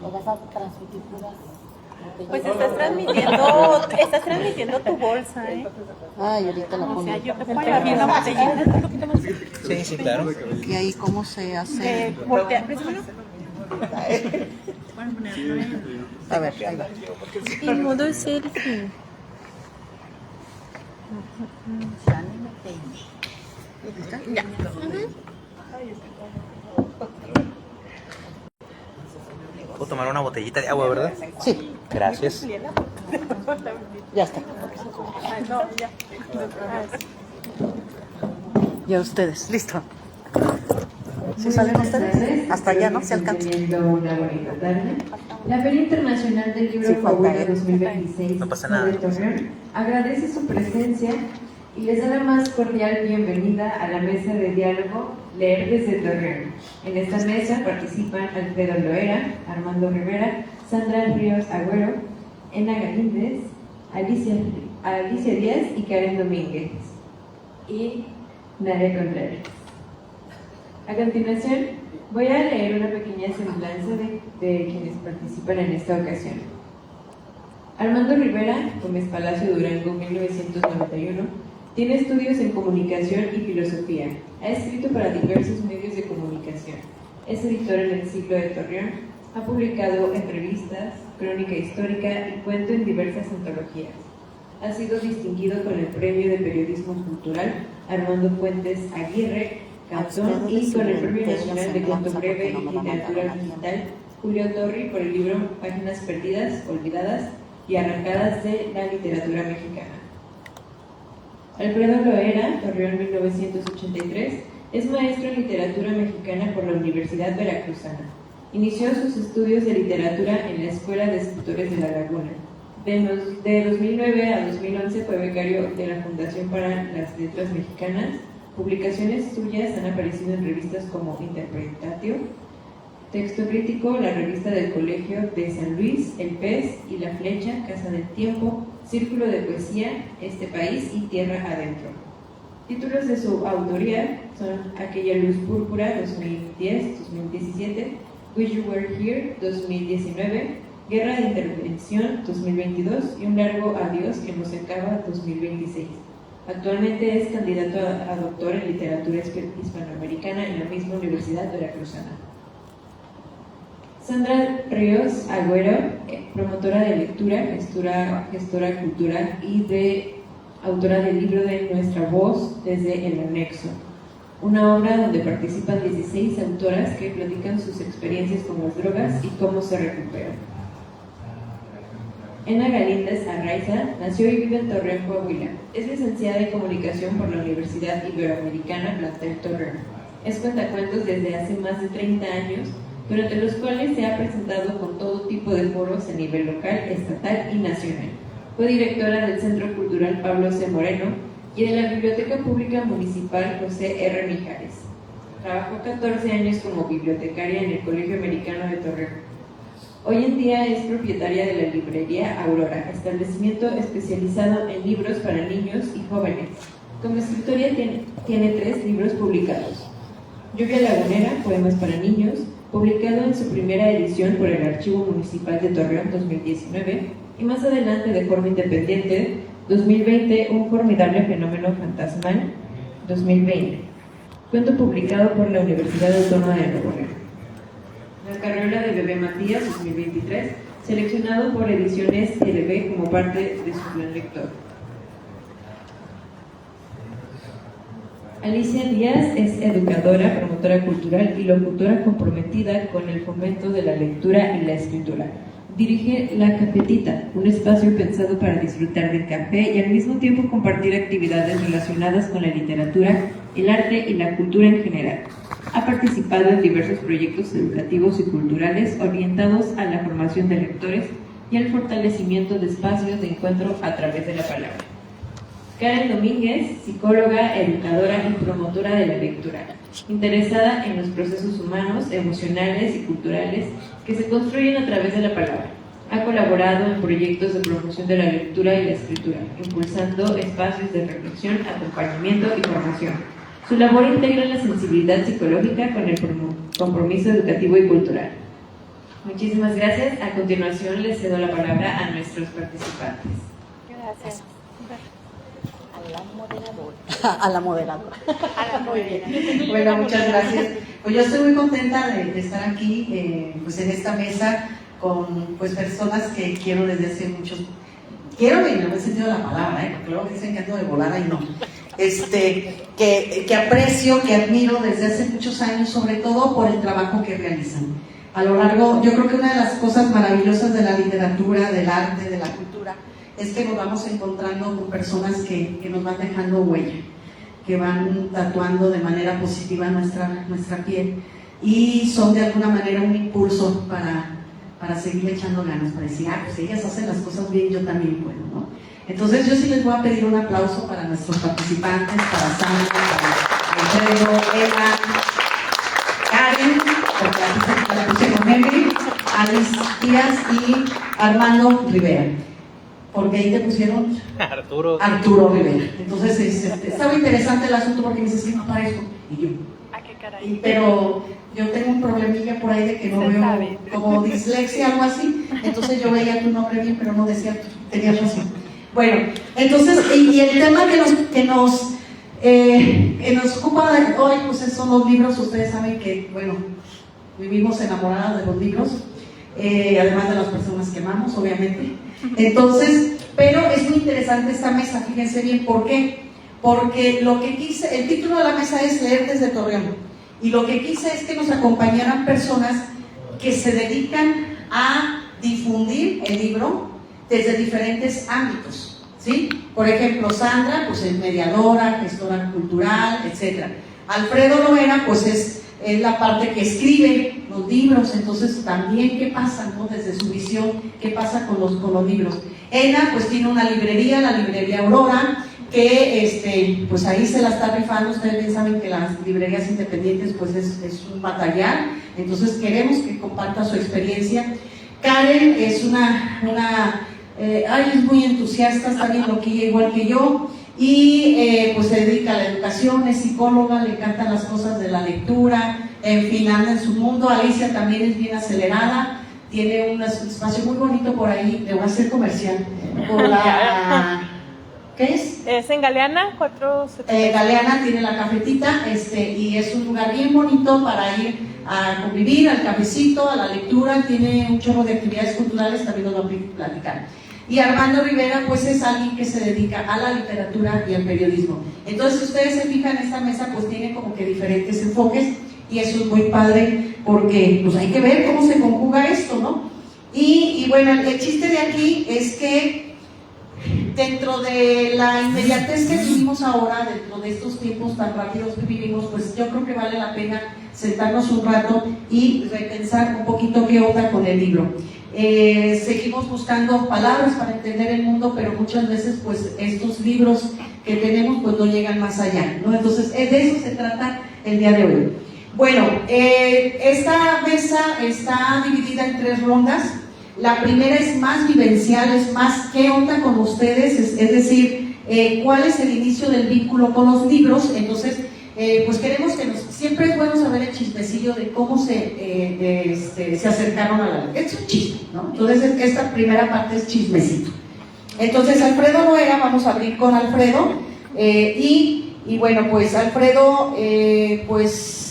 ¿O vas a transmitir puras botellitas? Pues estás transmitiendo tu bolsa, ¿eh? Ay, ahorita la O pongo. sea, yo te pongo aquí una botellita. Sí, sí, claro. ¿Y ahí cómo se hace? Voltea, préstame. A ver, ahí va. En modo selfie. Ya. ¿Puedo tomar una botellita de agua, verdad? Sí, Gracias. ya está. No, ya. Ya ustedes, listo. ¿Sí salen ustedes? Hasta allá, ¿no? Se alcanza. Una bonita tarde. La Feria Internacional del Libro Sí, falta, Coahuila 2026 No pasa nada. de Torreón agradece su presencia y les da la más cordial bienvenida a la mesa de diálogo Leer desde Torreón. En esta mesa participan Alfredo Loera, Armando Rivera, Sandra Ríos Agüero, Ena Galíndez, Alicia Díaz y Karen Domínguez y Nadia Contreras. A continuación, voy a leer una pequeña semblanza de quienes participan en esta ocasión. Armando Rivera, Gómez Palacio Durango, 1991, tiene estudios en comunicación y filosofía. Ha escrito para diversos medios de comunicación. Es editor en El Siglo de Torreón. Ha publicado entrevistas, crónica histórica y cuento en diversas antologías. Ha sido distinguido con el Premio de Periodismo Cultural Armando Fuentes Aguirre Cantón y con el Premio Nacional de Cuento Breve y Literatura Digital Julio Torri por el libro Páginas Perdidas, Olvidadas y Arrancadas de la Literatura Mexicana. Alfredo Loera, Torreón 1983, es maestro en literatura mexicana por la Universidad Veracruzana. Inició sus estudios de literatura en la Escuela de Escritores de La Laguna. De 2009 a 2011 fue becario de la Fundación para las Letras Mexicanas. Publicaciones suyas han aparecido en revistas como Interpretatio, Texto Crítico, la revista del Colegio de San Luis, El Pez y La Flecha, Casa del Tiempo, Círculo de Poesía, Este País y Tierra Adentro. Títulos de su autoría son Aquella Luz Púrpura, 2010-2017, Wish You Were Here, 2019, Guerra de Intervención, 2022 y Un Largo Adiós que nos acaba, 2026. Actualmente es candidato a doctor en literatura hispanoamericana en la misma Universidad Veracruzana. Sandra Ríos Agüero, promotora de lectura, gestora cultural y autora del libro de Nuestra Voz desde el Anexo, una obra donde participan 16 autoras que platican sus experiencias con las drogas y cómo se recuperan. Ena Galíndez Arraiza nació y vive en Torreón, Coahuila. Es licenciada en Comunicación por la Universidad Iberoamericana Plantel Torreón. Es cuentacuentos desde hace más de 30 años, durante los cuales se ha presentado con todo tipo de foros a nivel local, estatal y nacional. Fue directora del Centro Cultural Pablo C. Moreno y de la Biblioteca Pública Municipal José R. Mijares. Trabajó 14 años como bibliotecaria en el Colegio Americano de Torreón. Hoy en día es propietaria de la librería Aurora, establecimiento especializado en libros para niños y jóvenes. Como escritora tiene 3 libros publicados. Lluvia Lagunera, poemas para niños, publicado en su primera edición por el Archivo Municipal de Torreón 2019, y más adelante de forma independiente, 2020, Un formidable fenómeno fantasmal, 2020. Cuento publicado por la Universidad Autónoma de Nuevo León. La carrera de Bebé Matías 2023, seleccionado por Ediciones LB como parte de su plan lector. Alicia Díaz es educadora, promotora cultural y locutora comprometida con el fomento de la lectura y la escritura. Dirige La Cafetita, un espacio pensado para disfrutar del café y al mismo tiempo compartir actividades relacionadas con la literatura, el arte y la cultura en general. Ha participado en diversos proyectos educativos y culturales orientados a la formación de lectores y al fortalecimiento de espacios de encuentro a través de la palabra. Karen Domínguez, psicóloga, educadora y promotora de la lectura, interesada en los procesos humanos, emocionales y culturales que se construyen a través de la palabra. Ha colaborado en proyectos de promoción de la lectura y la escritura, impulsando espacios de reflexión, acompañamiento y formación. Su labor integra la sensibilidad psicológica con el compromiso educativo y cultural. Muchísimas gracias. A continuación les cedo la palabra a nuestros participantes. Gracias. A la moderadora. A la moderadora. A la moderadora. Bueno, muchas gracias. Pues yo estoy muy contenta de estar aquí, pues en esta mesa con pues personas que quiero desde hace muchos. Quiero y no me he sentido la palabra, porque luego dicen que ando de volada y no. Que aprecio, que admiro desde hace muchos años, sobre todo por el trabajo que realizan. A lo largo, yo creo que una de las cosas maravillosas de la literatura, del arte, de la cultura, es que nos vamos encontrando con personas que nos van dejando huella, que van tatuando de manera positiva nuestra piel y son de alguna manera un impulso para seguir echando ganas, para decir, pues ellas hacen las cosas bien, yo también puedo, ¿no? Entonces yo sí les voy a pedir un aplauso para nuestros participantes, para Sandra, para Alfredo, Eva, Karen, porque aquí la puse con Henry, Alice Díaz y Armando Rivera. Porque ahí te pusieron Arturo Rivera. Entonces estaba interesante el asunto porque me dices que no aparezco. Y yo. ¿A qué caray? Pero yo tengo un problemilla por ahí de que no veo como dislexia, algo así. Entonces yo veía tu nombre bien, pero no decía, tenías razón. Bueno, entonces, y el tema que nos ocupa hoy, pues son los libros. Ustedes saben que, bueno, vivimos enamorados de los libros, además de las personas que amamos, obviamente. Entonces, pero es muy interesante esta mesa, fíjense bien, ¿por qué? Porque lo que quise, el título de la mesa es Leer desde Torreón, y lo que quise es que nos acompañaran personas que se dedican a difundir el libro desde diferentes ámbitos, ¿sí? Por ejemplo, Sandra, pues es mediadora, gestora cultural, etc. Alfredo Loera, pues es la parte que escribe los libros, entonces también qué pasa, ¿no? Desde su visión, qué pasa con los libros. Ena, pues tiene una librería, la librería Aurora, que pues ahí se la está rifando. Ustedes bien saben que las librerías independientes pues es un batallar, entonces queremos que comparta su experiencia. Karen es es muy entusiasta, está bien loquilla igual que yo, y pues se dedica a la educación, es psicóloga, le encantan las cosas de la lectura, en fin, anda en su mundo. Alicia también es bien acelerada, tiene un espacio muy bonito por ahí, le voy a hacer comercial, por la... ¿Qué es? Es en Galeana, 470. Galeana tiene la cafetita, y es un lugar bien bonito para ir a convivir, al cafecito, a la lectura, tiene un chorro de actividades culturales, también nos va a platicar. Y Armando Rivera, pues es alguien que se dedica a la literatura y al periodismo. Entonces, si ustedes se fijan, esta mesa pues tiene como que diferentes enfoques, y eso es muy padre, porque pues hay que ver cómo se conjuga esto, ¿no? Y bueno, el chiste de aquí es que dentro de la inmediatez que vivimos ahora, dentro de estos tiempos tan rápidos que vivimos, pues yo creo que vale la pena sentarnos un rato y repensar un poquito qué onda con el libro. Seguimos buscando palabras para entender el mundo, pero muchas veces pues estos libros que tenemos pues no llegan más allá, ¿no? Entonces de eso se trata el día de hoy. Bueno, esta mesa está dividida en 3 rondas. La primera es más vivencial, es más qué onda con ustedes, es decir, cuál es el inicio del vínculo con los libros. Entonces, pues queremos que siempre es bueno saber el chismecillo de cómo se acercaron a la lectura. Es un chisme, ¿no? Entonces, esta primera parte es chismecito. Entonces, Alfredo Loera, vamos a abrir con Alfredo, y bueno, pues Alfredo, pues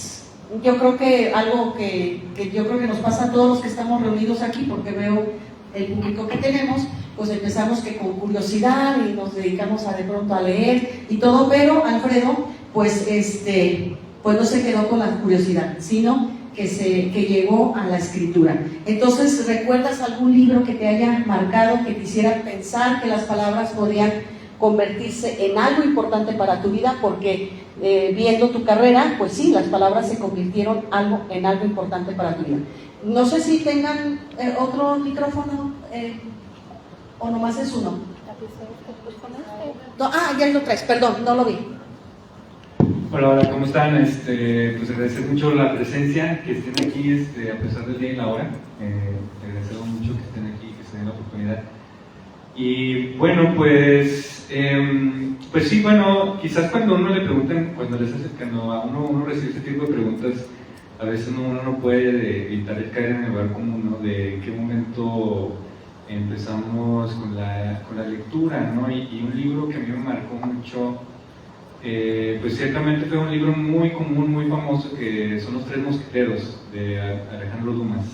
yo creo que algo que yo creo que nos pasa a todos los que estamos reunidos aquí, porque veo el público que tenemos, pues empezamos que con curiosidad y nos dedicamos de pronto a leer y todo, pero Alfredo pues pues no se quedó con la curiosidad, sino que llegó a la escritura. Entonces, ¿recuerdas algún libro que te haya marcado, que te hiciera pensar que las palabras podían convertirse en algo importante para tu vida? Porque viendo tu carrera, pues sí, las palabras se convirtieron en algo importante para tu vida. No sé si tengan otro micrófono, o nomás es uno. No, ya lo traes, perdón, no lo vi. Hola, ¿cómo están? Pues agradecer mucho la presencia, que estén aquí a pesar del día y la hora. Agradecemos mucho que estén aquí, que se den la oportunidad. Y bueno, pues sí, bueno, quizás cuando uno le preguntan, cuando a uno recibe este tipo de preguntas, a veces uno no puede evitar caer en el lugar común, ¿no? De qué momento empezamos con la lectura, ¿no? Y un libro que a mí me marcó mucho, pues ciertamente fue un libro muy común, muy famoso, que son Los Tres Mosqueteros, de Alejandro Dumas.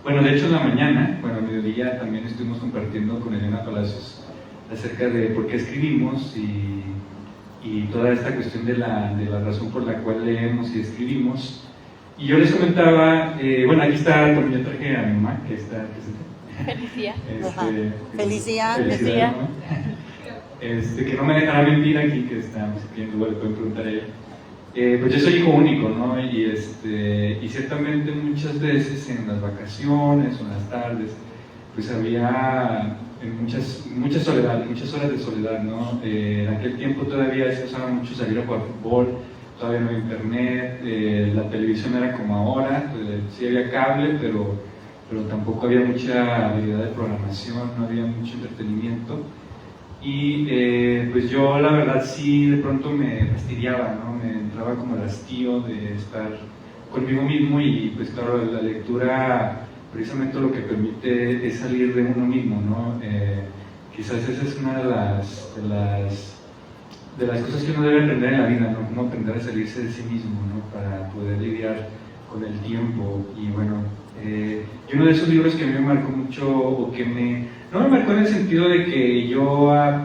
Bueno, de hecho en la mañana, bueno, a mediodía también estuvimos compartiendo con Elena Palacios acerca de por qué escribimos y toda esta cuestión de la razón por la cual leemos y escribimos. Y yo les comentaba, bueno, aquí está, también yo traje a mi mamá, que está presente. Felicidad. Felicidad. ¿No? Que no me dejará mentir aquí, que está, si igual le pueden preguntar a ella. Pues yo soy hijo único, ¿no? Y ciertamente muchas veces en las vacaciones o en las tardes, pues había mucha soledad, muchas horas de soledad, ¿no? En aquel tiempo todavía se usaba mucho salir a jugar fútbol, todavía no había internet, la televisión era como ahora, sí había cable, pero tampoco había mucha variedad de programación, no había mucho entretenimiento. Y pues yo la verdad sí de pronto me fastidiaba, ¿no? Me entraba como el hastío de estar conmigo mismo y pues claro, la lectura precisamente lo que permite es salir de uno mismo, ¿no? Quizás esa es una de las cosas que uno debe aprender en la vida, ¿no? Como aprender a salirse de sí mismo, ¿no? Para poder lidiar con el tiempo. Y bueno, y uno de esos libros que a mí me marcó mucho, o que no me marcó en el sentido de que yo a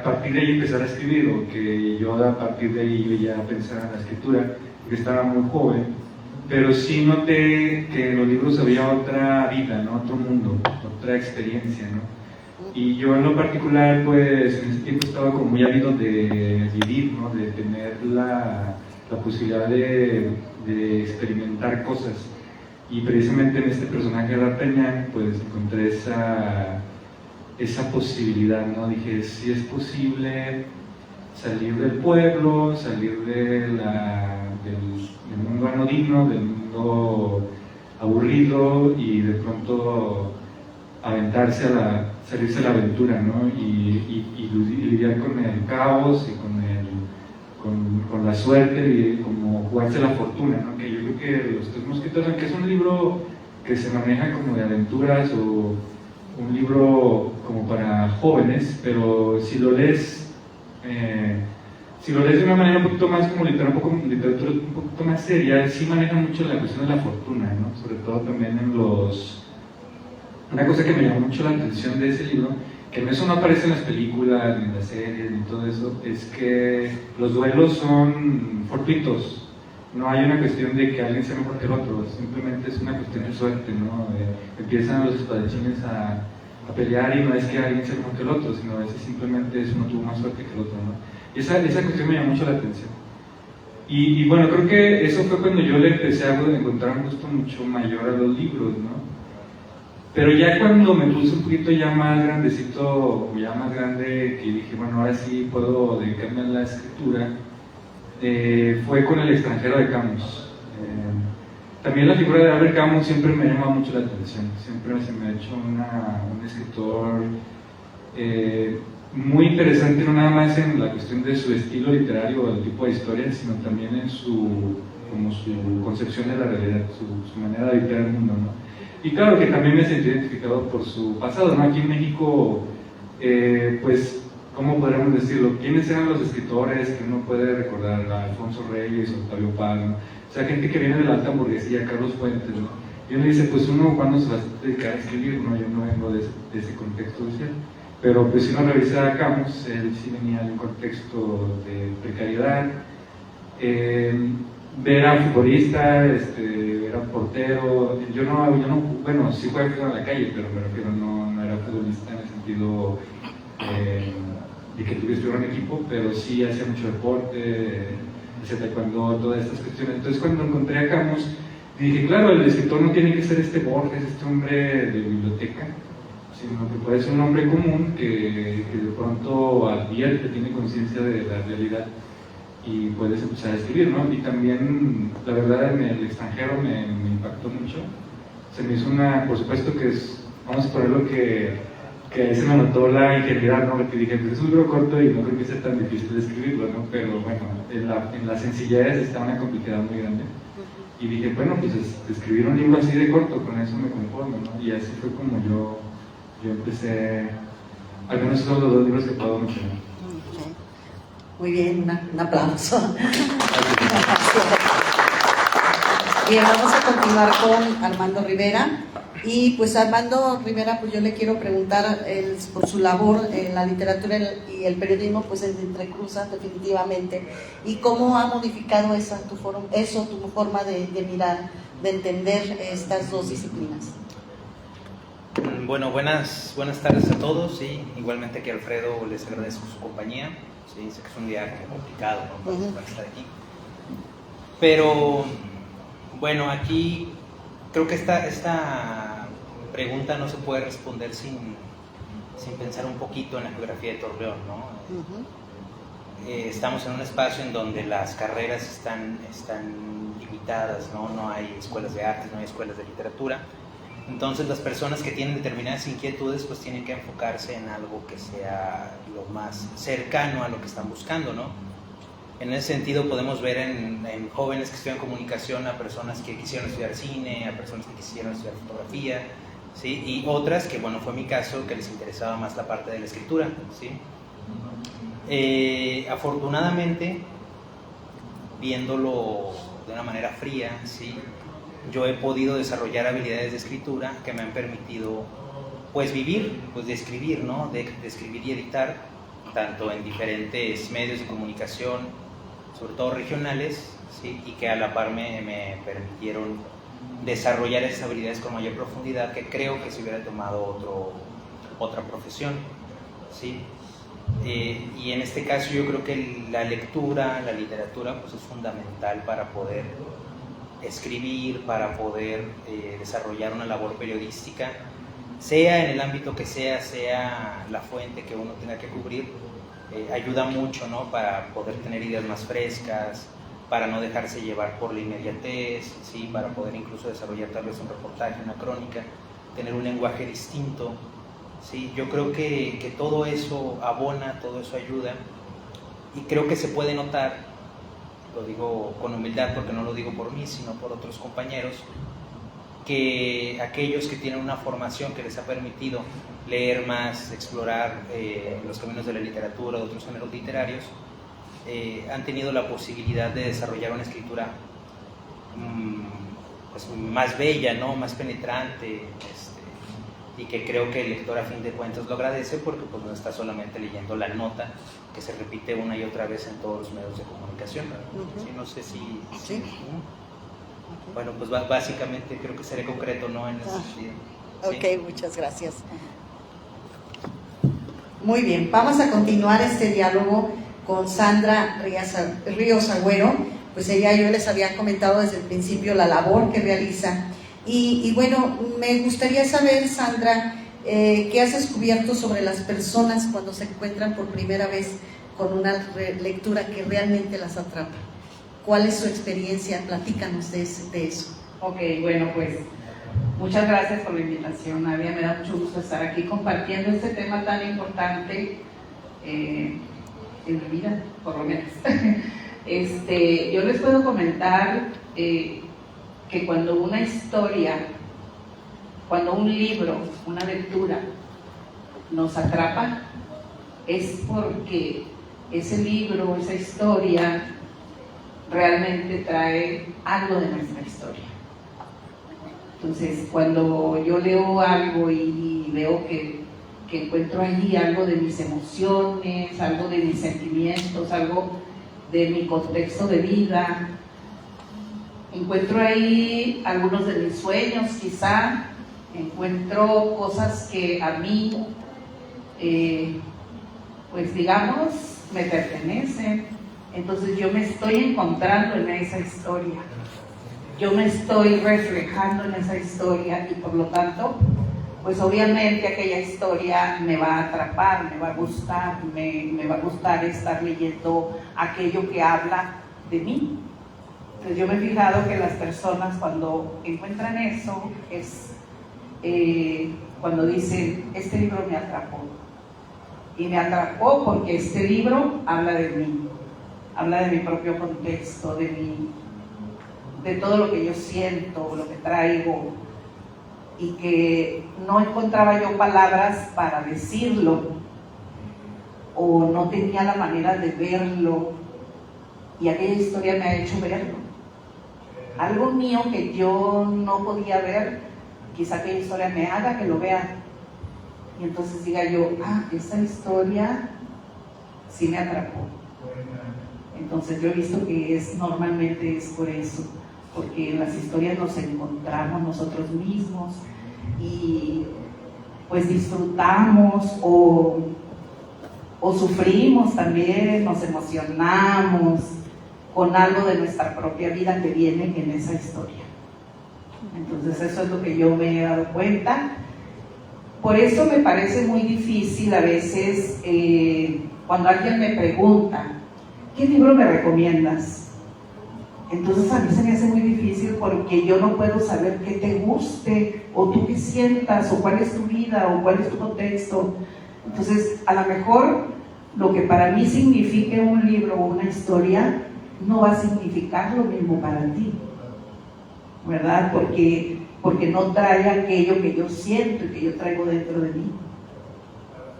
partir de ahí empezara a escribir, o que yo a partir de ahí yo ya pensara en la escritura, porque estaba muy joven, pero sí noté que en los libros había otra vida, ¿no? Otro mundo, otra experiencia, ¿no? Y yo en lo particular, pues en ese tiempo estaba como muy ávido de vivir, ¿no? De tener la posibilidad de experimentar cosas. Y precisamente en este personaje de D'Artagnan, pues encontré esa posibilidad, ¿no? Dije, sí es posible salir del pueblo, salir del mundo anodino, del mundo aburrido y de pronto aventarse salirse a la aventura, ¿no? Y lidiar con el caos y con la suerte y como jugarse la fortuna, ¿no? Que yo creo que Los Tres Mosqueteros, aunque es un libro que se maneja como de aventuras o un libro como para jóvenes, pero si lo lees de una manera un poquito más como literatura un poquito más seria, sí maneja mucho la cuestión de la fortuna, ¿no? Sobre todo también una cosa que me llamó mucho la atención de ese libro, que eso no aparece en las películas, ni en las series, ni todo eso, es que los duelos son fortuitos. No hay una cuestión de que alguien sea mejor que el otro, simplemente es una cuestión de suerte, ¿no? Empiezan los espadachines a pelear y no es que alguien sea mejor que el otro, sino a veces simplemente es uno tuvo más suerte que el otro, ¿no? Y esa cuestión me llamó mucho la atención. Y bueno, creo que eso fue cuando yo le empecé a encontrar un gusto mucho mayor a los libros, ¿no? Pero ya cuando me puse un poquito ya más grandecito, ya más grande, que dije, bueno, ahora sí puedo dedicarme a la escritura, fue con El extranjero de Camus. También la figura de Albert Camus siempre me llama mucho la atención, siempre se me ha hecho un escritor muy interesante, no nada más en la cuestión de su estilo literario o el tipo de historia, sino también en su concepción de la realidad, su manera de habitar el mundo, ¿no? Y claro que también me sentí identificado por su pasado, ¿no? Aquí en México, pues, ¿cómo podríamos decirlo? ¿Quiénes eran los escritores que uno puede recordar? A Alfonso Reyes, Octavio Paz, ¿no? O sea, gente que viene de la alta burguesía, Carlos Fuentes, ¿no? Y uno dice, pues uno, ¿cuándo se va a dedicar a escribir? No, yo no vengo de ese contexto social. Pero pues si uno revisa a Camus, él sí venía de un contexto de precariedad. Ver a un futbolista, era un portero, yo no, bueno, sí jugué en la calle, pero me refiero, no era futbolista en el sentido de que tuviera un equipo, pero sí hacía mucho deporte, hacía taekwondo, todas estas cuestiones. Entonces cuando encontré a Camus, dije, claro, el escritor no tiene que ser este Borges, este hombre de biblioteca, sino que puede ser un hombre común que de pronto advierte, tiene conciencia de la realidad y puedes empezar a escribir, ¿no? Y también, la verdad, en El extranjero me impactó mucho. Se me hizo por supuesto que vamos a ponerlo que que ahí se me notó la ingenuidad, ¿no? Que dije, pues es un libro corto y no creo que sea tan difícil de escribirlo, ¿no? Pero bueno, en la sencillez está una complejidad muy grande. Y dije, bueno, pues escribir un libro así de corto, con eso me conformo, ¿no? Y así fue como yo empecé, al menos son los 2 libros que puedo mencionar. Muy bien, un aplauso. Bien, vamos a continuar con Armando Rivera. Y pues Armando Rivera, pues yo le quiero preguntar por su labor en la literatura y el periodismo, pues se entrecruzan definitivamente. ¿Y cómo ha modificado tu forma de mirar, de entender estas dos disciplinas? Bueno, buenas tardes a todos, sí. Igualmente que Alfredo, les agradezco su compañía. Sí, sé que es un día complicado, ¿no? para estar aquí. Pero bueno, aquí creo que esta pregunta no se puede responder sin pensar un poquito en la geografía de Torreón, ¿no? Estamos en un espacio en donde las carreras están limitadas, ¿no? No hay escuelas de artes, no hay escuelas de literatura. Entonces las personas que tienen determinadas inquietudes pues tienen que enfocarse en algo que sea lo más cercano a lo que están buscando, ¿no? En ese sentido podemos ver en jóvenes que estudian comunicación a personas que quisieron estudiar cine, a personas que quisieron estudiar fotografía, ¿sí? Y otras que, bueno, fue mi caso, que les interesaba más la parte de la escritura, ¿sí? Afortunadamente, viéndolo de una manera fría, ¿sí? Yo he podido desarrollar habilidades de escritura que me han permitido pues vivir, pues de escribir, ¿no? De escribir y editar, tanto en diferentes medios de comunicación, sobre todo regionales, ¿sí? Y que a la par me permitieron desarrollar esas habilidades con mayor profundidad que creo que si hubiera tomado otra profesión, ¿sí? Y en este caso yo creo que la lectura, la literatura, pues es fundamental para poder escribir, para poder desarrollar una labor periodística, sea en el ámbito que sea la fuente que uno tenga que cubrir, ayuda mucho, ¿no? Para poder tener ideas más frescas, para no dejarse llevar por la inmediatez, ¿sí? Para poder incluso desarrollar tal vez un reportaje, una crónica, tener un lenguaje distinto, ¿sí? Yo creo que todo eso abona, todo eso ayuda, y creo que se puede notar, lo digo con humildad porque no lo digo por mí, sino por otros compañeros, que aquellos que tienen una formación que les ha permitido leer más, explorar los caminos de la literatura, de otros géneros literarios, han tenido la posibilidad de desarrollar una escritura pues, más bella, ¿no? Más penetrante, y que creo que el lector a fin de cuentas lo agradece porque pues, no está solamente leyendo la nota que se repite una y otra vez en todos los medios de comunicación. ¿Sí? No sé si... ¿Sí? Bueno, pues básicamente creo que seré concreto, ¿no? En ese sentido. ¿Sí? Ok, muchas gracias. Muy bien, vamos a continuar este diálogo con Sandra Ríos Agüero. Pues ella, yo les había comentado desde el principio la labor que realiza. Y bueno, me gustaría saber, Sandra, ¿qué has descubierto sobre las personas cuando se encuentran por primera vez con una lectura que realmente las atrapa? ¿Cuál es su experiencia? Platícanos de eso. Ok, bueno, pues muchas gracias por la invitación, Nadia. Me da mucho gusto estar aquí compartiendo este tema tan importante en mi vida, por lo menos. Yo les puedo comentar que cuando una historia, cuando un libro, una lectura nos atrapa, es porque ese libro, esa historia, realmente trae algo de nuestra historia. Entonces, cuando yo leo algo y veo que encuentro allí algo de mis emociones, algo de mis sentimientos, algo de mi contexto de vida, encuentro ahí algunos de mis sueños quizá, encuentro cosas que a mí, pues digamos, me pertenecen. Entonces yo me estoy encontrando en esa historia, yo me estoy reflejando en esa historia y por lo tanto, pues obviamente aquella historia me va a atrapar, me va a gustar, me va a gustar estar leyendo aquello que habla de mí. Entonces yo me he fijado que las personas cuando encuentran eso es cuando dicen, este libro me atrapó. Y me atrapó porque este libro habla de mí, habla de mi propio contexto, de todo lo que yo siento, lo que traigo, y que no encontraba yo palabras para decirlo, o no tenía la manera de verlo, y aquella historia me ha hecho verlo. Algo mío que yo no podía ver, quizá aquella historia me haga que lo vea, y entonces diga yo, esa historia sí me atrapó. Entonces yo he visto que normalmente es por eso, porque en las historias nos encontramos nosotros mismos y pues disfrutamos o sufrimos también, nos emocionamos con algo de nuestra propia vida que viene en esa historia. Entonces eso es lo que yo me he dado cuenta. Por eso me parece muy difícil a veces cuando alguien me pregunta, ¿qué libro me recomiendas? Entonces a mí se me hace muy difícil porque yo no puedo saber qué te guste, o tú qué sientas, o cuál es tu vida, o cuál es tu contexto. Entonces a lo mejor lo que para mí signifique un libro o una historia no va a significar lo mismo para ti, ¿verdad? Porque no trae aquello que yo siento y que yo traigo dentro de mí.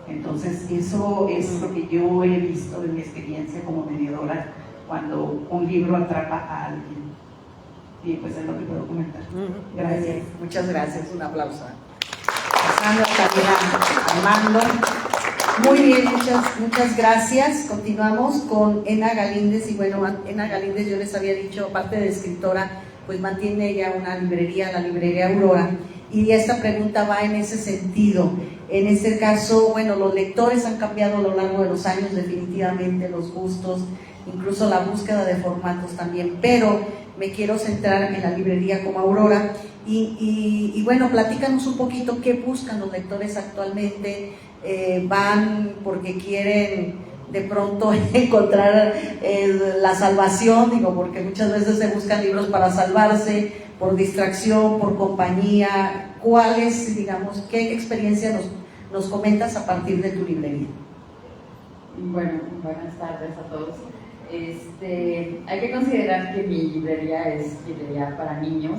Entonces eso es lo que yo he visto en mi experiencia como mediadora, cuando un libro atrapa a alguien. Y pues es lo que puedo comentar. Gracias. Muchas gracias, un aplauso. Pasando también a Armando. Muy bien, muchas gracias. Continuamos con Ena Galíndez. Y bueno, Ena Galíndez, yo les había dicho, aparte de escritora, pues mantiene ella una librería, la librería Aurora. Y esta pregunta va en ese sentido. En este caso, bueno, los lectores han cambiado a lo largo de los años, definitivamente, los gustos, incluso la búsqueda de formatos también, pero me quiero centrar en la librería como Aurora. Y bueno, platícanos un poquito qué buscan los lectores actualmente. Van porque quieren de pronto encontrar la salvación, digo, porque muchas veces se buscan libros para salvarse, por distracción, por compañía. ¿Cuáles, digamos, qué experiencia nos comentas a partir de tu librería? Bueno, buenas tardes a todos. Hay que considerar que mi librería es librería para niños,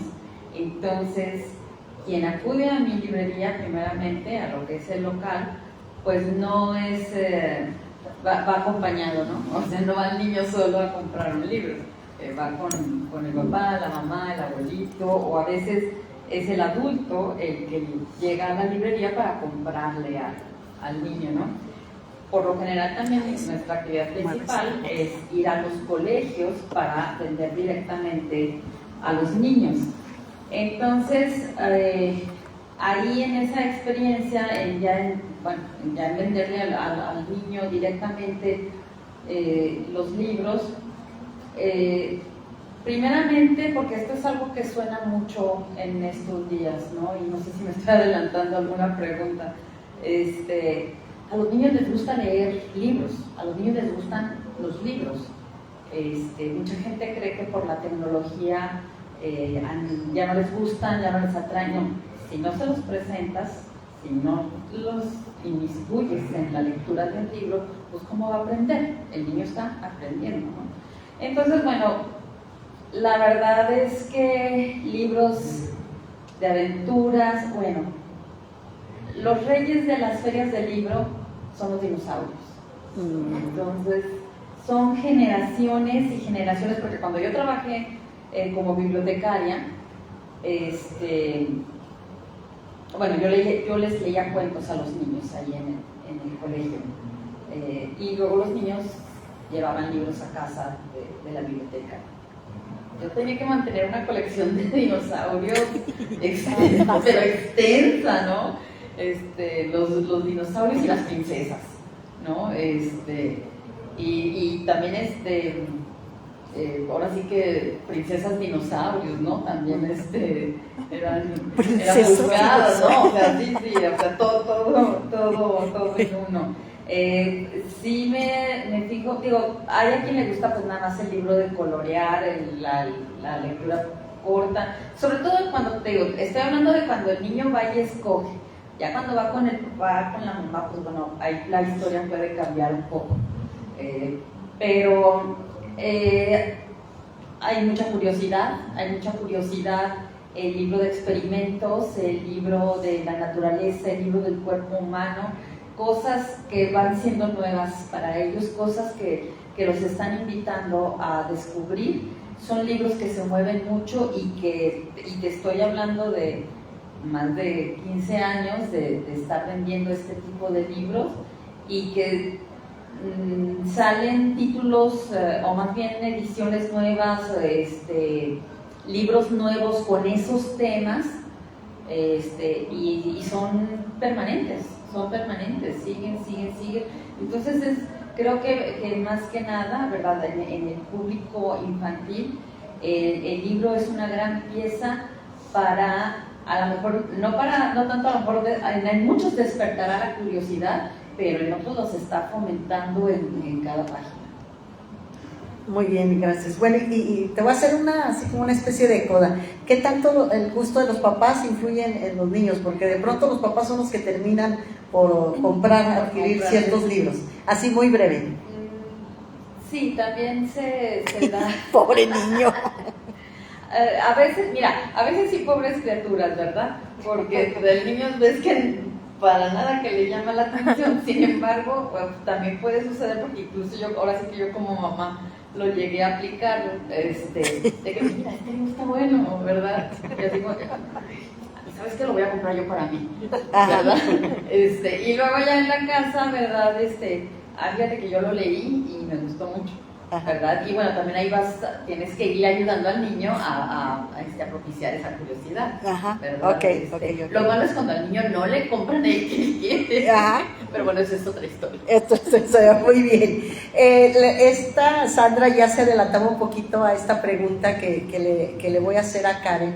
entonces quien acude a mi librería primeramente, a lo que es el local, pues no es, va acompañado, ¿no? O sea, no va el niño solo a comprar un libro, va con el papá, la mamá, el abuelito, o a veces es el adulto el que llega a la librería para comprarle al niño, ¿no? Por lo general también nuestra actividad principal es ir a los colegios para atender directamente a los niños. Entonces, ahí en esa experiencia, ya en venderle al niño directamente los libros, primeramente porque esto es algo que suena mucho en estos días, ¿no? Y no sé si me estoy adelantando alguna pregunta. A los niños les gusta leer libros, a los niños les gustan los libros. Mucha gente cree que por la tecnología ya no les gustan, ya no les atraen. No, si no se los presentas, si no los inmiscuyes en la lectura del libro, pues ¿cómo va a aprender? El niño está aprendiendo, ¿no? Entonces, bueno, la verdad es que libros de aventuras, bueno, los reyes de las ferias del libro son los dinosaurios. Entonces, son generaciones y generaciones, porque cuando yo trabajé como bibliotecaria, bueno, yo les leía cuentos a los niños ahí en el colegio, y luego los niños llevaban libros a casa de la biblioteca. Yo tenía que mantener una colección de dinosaurios pero extensa, ¿no? Los dinosaurios y las princesas, ¿no? Y también ahora sí que princesas dinosaurios, ¿no? También eran juzgadas, ¿no? O sea, sí, o sea, todo en uno. Sí me fijo, digo, hay a quien le gusta pues nada más el libro de colorear, la lectura corta, sobre todo cuando te digo, estoy hablando de cuando el niño va y escoge, ya cuando va con el papá, con la mamá, pues bueno, ahí la historia puede cambiar un poco, pero hay mucha curiosidad, el libro de experimentos, el libro de la naturaleza, el libro del cuerpo humano, cosas que van siendo nuevas para ellos, cosas que los están invitando a descubrir. Son libros que se mueven mucho y te estoy hablando de más de 15 años de estar vendiendo este tipo de libros y que salen títulos o más bien ediciones nuevas, libros nuevos con esos temas y son permanentes, siguen. Entonces creo que más que nada, ¿verdad? En el público infantil, el libro es una gran pieza para, a lo mejor, no tanto a lo mejor, en muchos despertará la curiosidad, pero en otros los está fomentando en cada página. Muy bien, gracias. Bueno, y te voy a hacer así como una especie de coda. ¿Qué tanto el gusto de los papás influye en los niños? Porque de pronto los papás son los que terminan por adquirir ciertos libros. Así muy breve. Sí, también se da. Pobre niño. A veces sí, pobres criaturas, ¿verdad? Porque el niño ves que para nada que le llama la atención. Sin embargo, pues, también puede suceder, porque incluso ahora sí que yo como mamá lo llegué a aplicar, de que mira, este libro está bueno, ¿verdad? Y así como que, ¿sabes qué? Lo voy a comprar yo para mí, ¿verdad? Y luego ya en la casa, ¿verdad? Fíjate que yo lo leí y me gustó mucho, ¿verdad? Y bueno, también ahí tienes que ir ayudando al niño a propiciar esa curiosidad, ¿verdad? Okay. Lo malo es cuando al niño no le compran el que quiere. Pero bueno, esa es otra historia. Esto se muy bien. Esta Sandra ya se adelantaba un poquito a esta pregunta que le voy a hacer a Karen.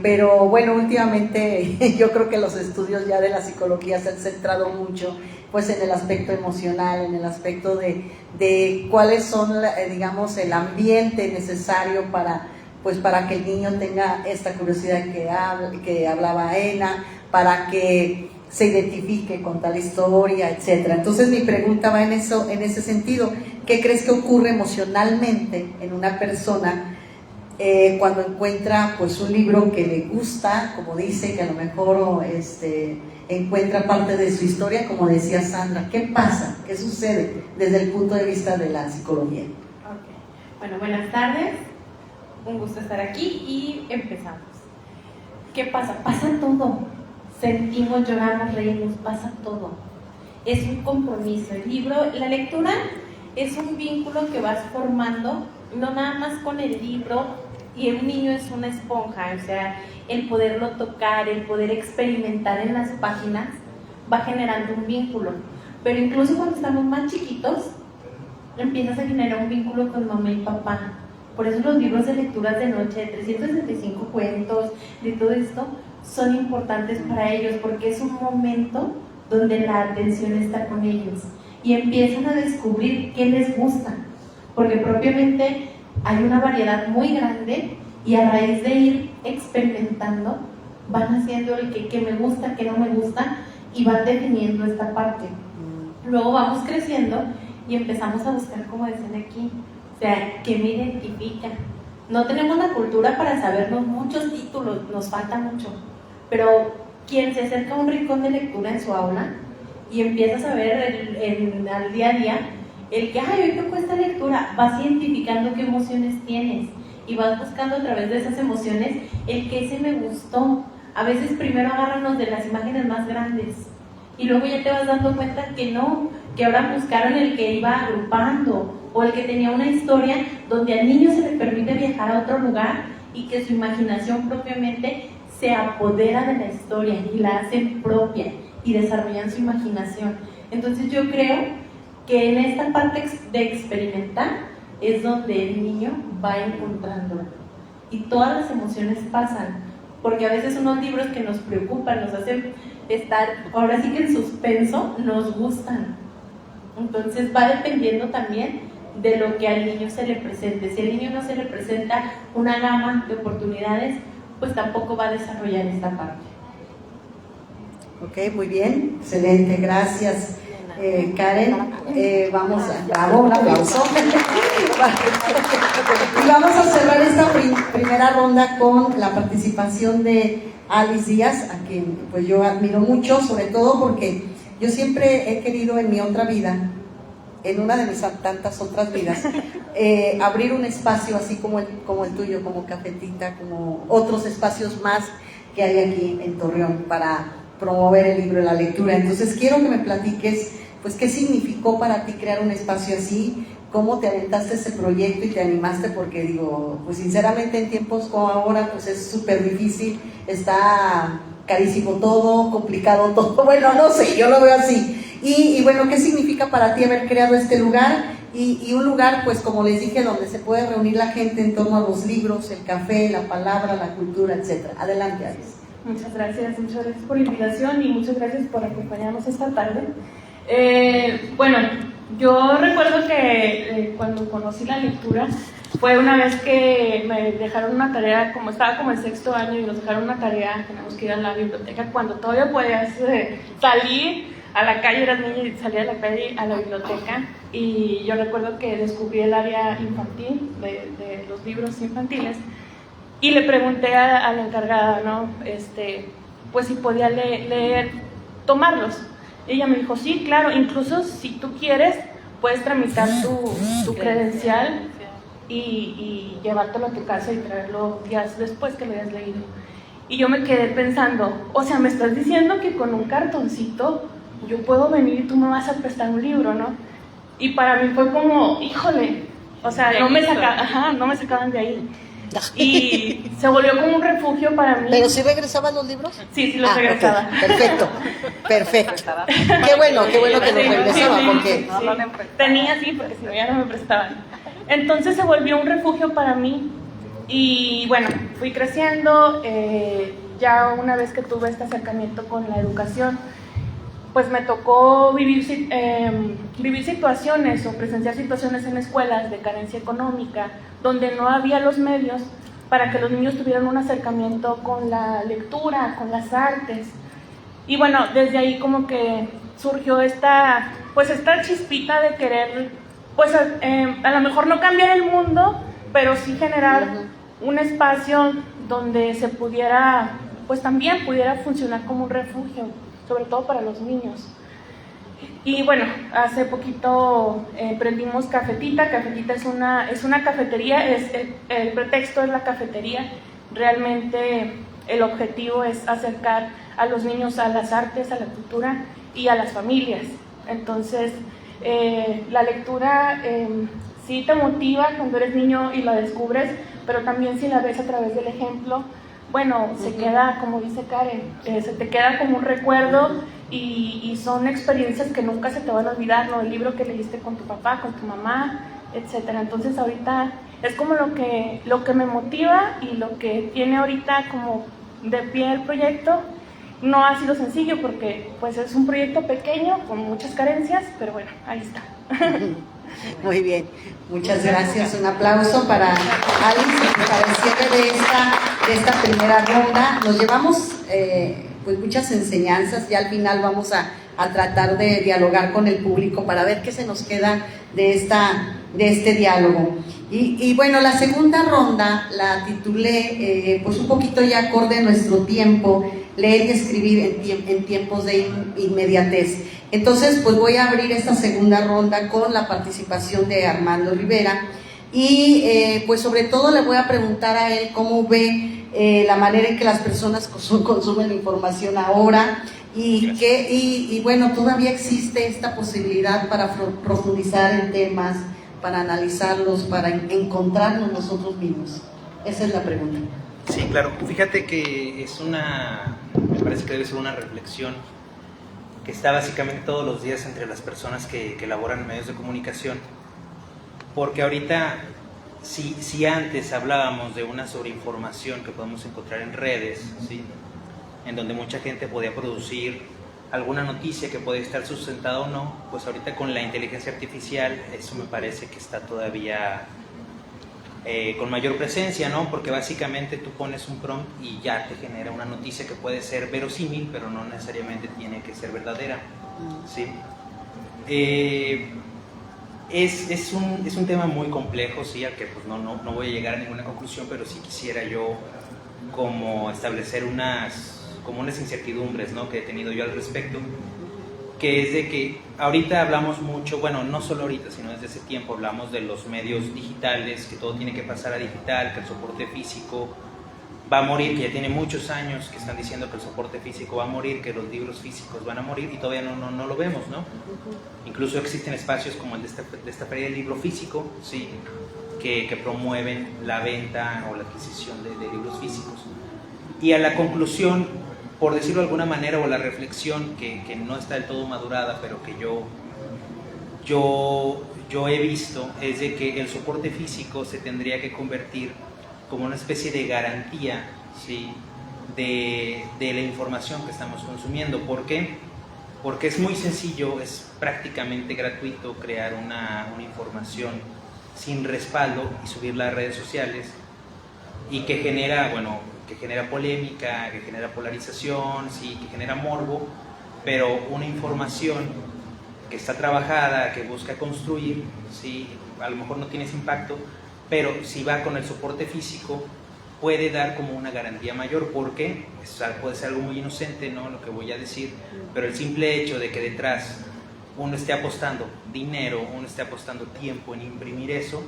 Pero bueno, últimamente yo creo que los estudios ya de la psicología se han centrado mucho pues en el aspecto emocional, en el aspecto de cuáles son, digamos, el ambiente necesario para que el niño tenga esta curiosidad que hablaba Ena, para que se identifique con tal historia, etcétera. Entonces mi pregunta va en ese sentido. ¿Qué crees que ocurre emocionalmente en una persona cuando encuentra pues un libro que le gusta, como dice, que a lo mejor encuentra parte de su historia, como decía Sandra? ¿Qué pasa? ¿Qué sucede desde el punto de vista de la psicología? Bueno, buenas tardes, un gusto estar aquí y empezamos. ¿Qué pasa? Pasa todo, sentimos, lloramos, reímos, pasa todo. Es un compromiso. El libro, la lectura es un vínculo que vas formando, no nada más con el libro, y un niño es una esponja, o sea, el poderlo tocar, el poder experimentar en las páginas va generando un vínculo. Pero incluso cuando estamos más chiquitos, empiezas a generar un vínculo con mamá y papá. Por eso los libros de lecturas de noche, de 365 cuentos, de todo esto, son importantes para ellos, porque es un momento donde la atención está con ellos y empiezan a descubrir qué les gusta, porque propiamente hay una variedad muy grande y a raíz de ir experimentando van haciendo el que me gusta, que no me gusta, y van definiendo esta parte. Luego vamos creciendo y empezamos a buscar, como decían aquí, o sea, ¿qué me identifica? No tenemos la cultura para sabernos muchos títulos, nos falta mucho, pero quien se acerca a un rincón de lectura en su aula y empiezas a ver al día a día, el que, hoy tocó esta lectura, vas identificando qué emociones tienes y vas buscando a través de esas emociones el que ese me gustó. A veces primero agárranos de las imágenes más grandes y luego ya te vas dando cuenta que no, que ahora buscaron el que iba agrupando o el que tenía una historia donde al niño se le permite viajar a otro lugar y que su imaginación propiamente se apodera de la historia y la hacen propia y desarrollan su imaginación. Entonces yo creo que en esta parte de experimentar es donde el niño va encontrándolo y todas las emociones pasan, porque a veces unos libros que nos preocupan, nos hacen estar ahora sí que en suspenso, nos gustan. Entonces va dependiendo también de lo que al niño se le presente. Si al niño no se le presenta una gama de oportunidades, pues tampoco va a desarrollar esta parte. Ok, muy bien, excelente, gracias Karen. Vamos a, bravo, un aplauso. Y vamos a cerrar esta primera ronda con la participación de Alice Díaz, a quien pues yo admiro mucho, sobre todo porque yo siempre he querido en mi otra vida, en una de mis tantas otras vidas, abrir un espacio así como el tuyo, como Cafetita, como otros espacios más que hay aquí en Torreón para promover el libro y la lectura. Entonces quiero que me platiques pues qué significó para ti crear un espacio así, cómo te aventaste ese proyecto y te animaste, porque digo, pues sinceramente en tiempos como ahora pues es súper difícil, está carísimo todo, complicado todo, bueno, no sé, yo lo veo así. Y bueno, ¿qué significa para ti haber creado este lugar? Y un lugar, pues como les dije, donde se puede reunir la gente en torno a los libros, el café, la palabra, la cultura, etcétera. Adelante, Alice. Muchas gracias por la invitación y muchas gracias por acompañarnos esta tarde. Bueno, yo recuerdo que cuando conocí la lectura fue una vez que me dejaron una tarea, como estaba como el sexto año y nos dejaron una tarea, tenemos que ir a la biblioteca, cuando todavía podías salir a la calle, eras niña y salía a la calle a la biblioteca, y yo recuerdo que descubrí el área infantil de los libros infantiles y le pregunté a la encargada, ¿no? Pues si podía leer, tomarlos. Ella me dijo, sí, claro, incluso si tú quieres, puedes tramitar tu credencial y llevártelo a tu casa y traerlo días después que lo hayas leído. Y yo me quedé pensando, o sea, me estás diciendo que con un cartoncito yo puedo venir y tú me vas a prestar un libro, ¿no? Y para mí fue como, híjole, o sea, no me sacaban de ahí. Y se volvió como un refugio para mí. ¿Pero si regresaban los libros? Sí, los regresaba. Okay. Perfecto. Qué bueno que los regresaba, porque... Tenía, sí, porque si no ya no me prestaban. Entonces se volvió un refugio para mí. Y bueno, fui creciendo, ya una vez que tuve este acercamiento con la educación, pues me tocó vivir situaciones o presenciar situaciones en escuelas de carencia económica, donde no había los medios para que los niños tuvieran un acercamiento con la lectura, con las artes. Y bueno, desde ahí como que surgió esta chispita de querer, pues a lo mejor no cambiar el mundo, pero sí generar un espacio donde se pudiera, pues también pudiera funcionar como un refugio, sobre todo para los niños. Y bueno, hace poquito emprendimos Cafetita. Cafetita es una cafetería, el pretexto es la cafetería. Realmente el objetivo es acercar a los niños a las artes, a la cultura y a las familias. Entonces, la lectura sí te motiva cuando eres niño y la descubres, pero también si la ves a través del ejemplo, bueno, se queda, como dice Karen, se te queda como un recuerdo y son experiencias que nunca se te van a olvidar, ¿no? El libro que leíste con tu papá, con tu mamá, etcétera. Entonces ahorita es como lo que me motiva y lo que tiene ahorita como de pie el proyecto. No ha sido sencillo porque pues es un proyecto pequeño con muchas carencias, pero bueno, ahí está. Muy bien, muchas gracias. Un aplauso para Alice, para el cierre de esta primera ronda. Nos llevamos pues muchas enseñanzas, ya al final vamos a tratar de dialogar con el público para ver qué se nos queda de este diálogo. Y bueno, la segunda ronda la titulé pues un poquito ya acorde a nuestro tiempo, leer y escribir en tiempos de inmediatez. Entonces pues voy a abrir esta segunda ronda con la participación de Armando Rivera y pues sobre todo le voy a preguntar a él cómo ve la manera en que las personas consumen la información ahora y bueno, todavía existe esta posibilidad para profundizar en temas, para analizarlos, para encontrarnos nosotros mismos. Esa es la pregunta. Sí, claro. Fíjate que me parece que debe ser una reflexión que está básicamente todos los días entre las personas que elaboran medios de comunicación, porque ahorita, si antes hablábamos de una sobreinformación que podemos encontrar en redes, ¿sí?, en donde mucha gente podía producir alguna noticia que puede estar sustentada o no, pues ahorita con la inteligencia artificial eso me parece que está todavía con mayor presencia, ¿no? Porque básicamente tú pones un prompt y ya te genera una noticia que puede ser verosímil, pero no necesariamente tiene que ser verdadera, ¿sí? Es un tema muy complejo, sí, al que pues no voy a llegar a ninguna conclusión, pero sí quisiera yo como establecer unas incertidumbres, ¿no?, que he tenido yo al respecto, que es de que ahorita hablamos mucho, bueno, no solo ahorita, sino desde ese tiempo hablamos de los medios digitales, que todo tiene que pasar a digital, que el soporte físico va a morir, que ya tiene muchos años que están diciendo que el soporte físico va a morir, que los libros físicos van a morir, y todavía no lo vemos, ¿no? Incluso existen espacios como el de esta feria del libro físico, sí, que promueven la venta o la adquisición de libros físicos. Y a la conclusión, por decirlo de alguna manera, o la reflexión que no está del todo madurada, pero que yo he visto, es de que el soporte físico se tendría que convertir como una especie de garantía, ¿sí?, de la información que estamos consumiendo. ¿Por qué? Porque es muy sencillo, es prácticamente gratuito crear una información sin respaldo y subirla a redes sociales, y que genera polémica, que genera polarización, sí, que genera morbo, pero una información que está trabajada, que busca construir, sí, a lo mejor no tiene ese impacto, pero si va con el soporte físico puede dar como una garantía mayor. ¿Por qué? Puede ser algo muy inocente, ¿no?, lo que voy a decir, pero el simple hecho de que detrás uno esté apostando dinero, uno esté apostando tiempo en imprimir eso,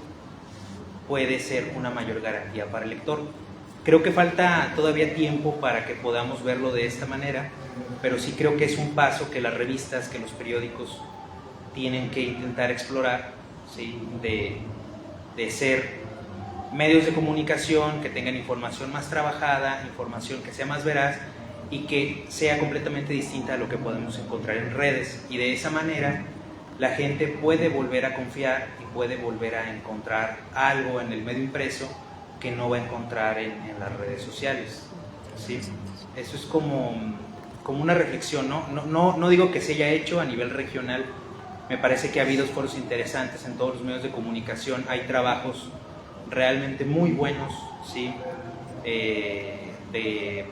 puede ser una mayor garantía para el lector. Creo que falta todavía tiempo para que podamos verlo de esta manera, pero sí creo que es un paso que las revistas, que los periódicos tienen que intentar explorar, ¿sí?, de ser medios de comunicación que tengan información más trabajada, información que sea más veraz y que sea completamente distinta a lo que podemos encontrar en redes, y de esa manera la gente puede volver a confiar y puede volver a encontrar algo en el medio impreso que no va a encontrar en las redes sociales, ¿sí? Eso es como una reflexión, ¿no? No digo que se haya hecho a nivel regional. Me parece que ha habido esfuerzos interesantes en todos los medios de comunicación, hay trabajos realmente muy buenos, ¿sí?, de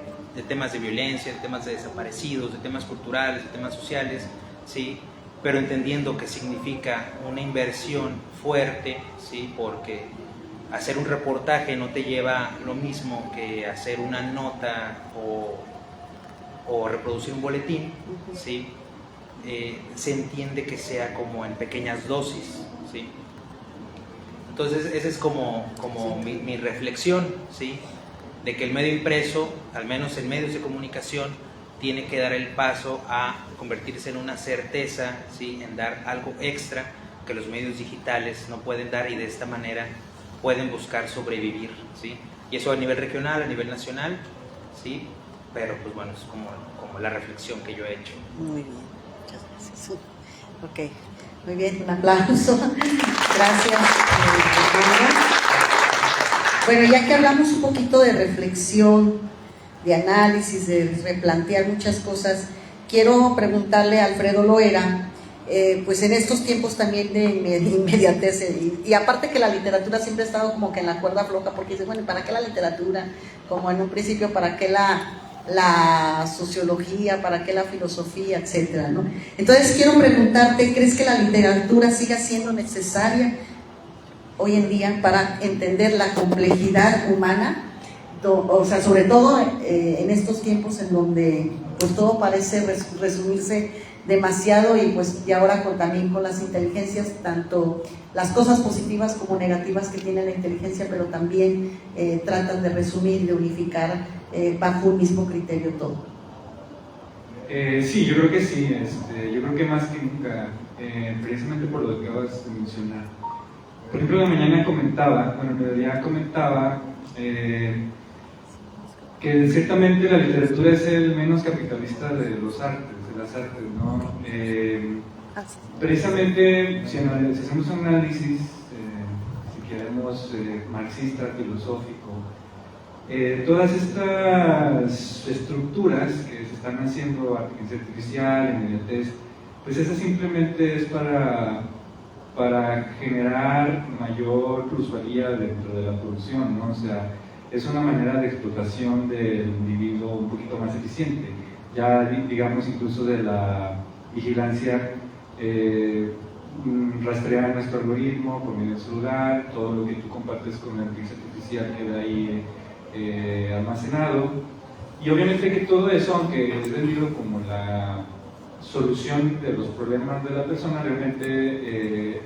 temas de violencia, de temas de desaparecidos, de temas culturales, de temas sociales, ¿sí?, pero entendiendo que significa una inversión fuerte, ¿sí?, porque hacer un reportaje no te lleva lo mismo que hacer una nota o reproducir un boletín, ¿sí? Se entiende que sea como en pequeñas dosis, ¿sí? Entonces esa es como mi reflexión, ¿sí?, de que el medio impreso, al menos en medios de comunicación, tiene que dar el paso a convertirse en una certeza, ¿sí?, en dar algo extra que los medios digitales no pueden dar, y de esta manera pueden buscar sobrevivir, ¿sí? Y eso a nivel regional, a nivel nacional, ¿sí? Pero pues bueno, es como la reflexión que yo he hecho. Muy bien, muchas gracias. Ok, muy bien, un aplauso. Gracias, Armando. Bueno, ya que hablamos un poquito de reflexión, de análisis, de replantear muchas cosas, quiero preguntarle a Alfredo Loera, pues en estos tiempos también de inmediatez, y aparte que la literatura siempre ha estado como que en la cuerda floja, porque dice, bueno, ¿para qué la literatura? Como en un principio, ¿para qué la sociología? ¿Para qué la filosofía? Etcétera, ¿no? Entonces quiero preguntarte, ¿crees que la literatura siga siendo necesaria hoy en día para entender la complejidad humana? O sea, sobre todo en estos tiempos en donde pues todo parece resumirse demasiado, y ahora también con las inteligencias, tanto las cosas positivas como negativas que tiene la inteligencia, pero también tratan de resumir y de unificar bajo un mismo criterio todo. Sí, yo creo que sí, yo creo que más que nunca, precisamente por lo que acabas de mencionar. Por ejemplo, en la mañana comentaba que ciertamente la literatura es el menos capitalista de las artes, ¿no? Precisamente, si hacemos un análisis, si queremos marxista, filosófico, todas estas estructuras que se están haciendo, inteligencia artificial, inmediatez, pues eso simplemente es para generar mayor plusvalía dentro de la producción, ¿no? O sea, es una manera de explotación del individuo un poquito más eficiente. Ya digamos incluso de la vigilancia, rastrear nuestro algoritmo por medio del celular, todo lo que tú compartes con la inteligencia artificial queda ahí almacenado. Y obviamente que todo eso, aunque es vendido como la solución de los problemas de la persona, realmente el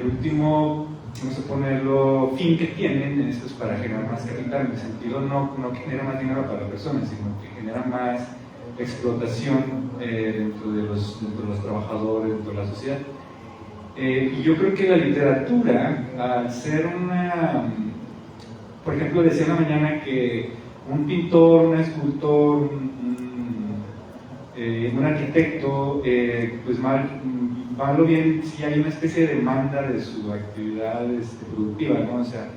último, vamos a ponerlo, fin que tienen es pues, para generar más capital, en el sentido no que genera más dinero para la persona, sino que genera más explotación dentro de los trabajadores, dentro de la sociedad. Y yo creo que la literatura, al ser por ejemplo, decía en la mañana que un pintor, un escultor, un arquitecto, pues malo bien si hay una especie de demanda de su actividad productiva, ¿no? O sea,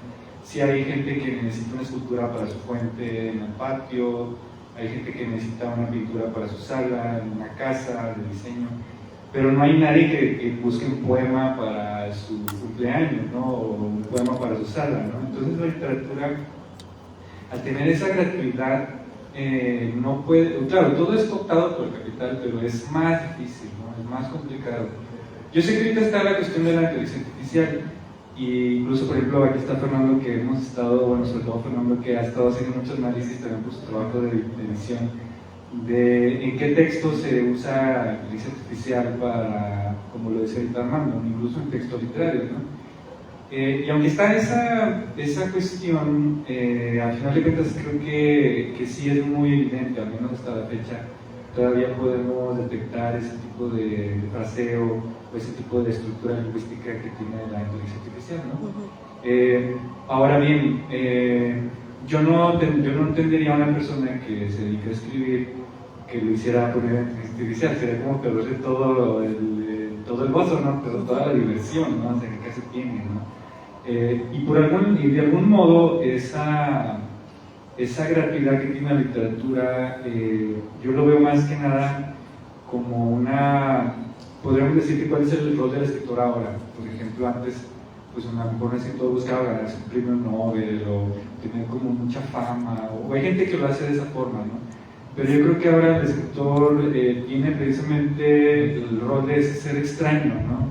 si hay gente que necesita una escultura para su fuente en el patio, hay gente que necesita una pintura para su sala, en una casa, de diseño, pero no hay nadie que busque un poema para su cumpleaños, ¿no? O un poema para su sala, ¿no? Entonces la literatura, al tener esa gratuidad, no puede, claro, todo es cooptado por el capital, pero es más difícil, ¿no? Es más complicado. Yo sé que ahorita está la cuestión de la inteligencia artificial, y incluso, por ejemplo, aquí está Fernando, que hemos estado, bueno, sobre todo Fernando, que ha estado haciendo muchos análisis también por su trabajo de edición, de en qué texto se usa inteligencia artificial para, como lo decía ahorita Armando, incluso en textos literarios, ¿no? Y aunque está esa cuestión, al final de cuentas creo que sí es muy evidente, al menos hasta la fecha, todavía podemos detectar ese tipo de fraseo o ese tipo de estructura lingüística que tiene la inteligencia artificial, ¿no? Ahora bien, yo no entendería a una persona que se dedica a escribir que lo hiciera poner en inteligencia artificial, sería como perderse todo el gozo, ¿no? Pero toda la diversión, ¿no? O sea, que se tiene, ¿no? Y de algún modo esa gratuidad que tiene la literatura, yo lo veo más que nada como podríamos decir que cuál es el rol del escritor ahora. Por ejemplo, antes, pues a lo mejor un escritor buscaba ganarse un premio Nobel o tener como mucha fama, o hay gente que lo hace de esa forma, ¿no? Pero yo creo que ahora el escritor tiene precisamente el rol de ese ser extraño, ¿no?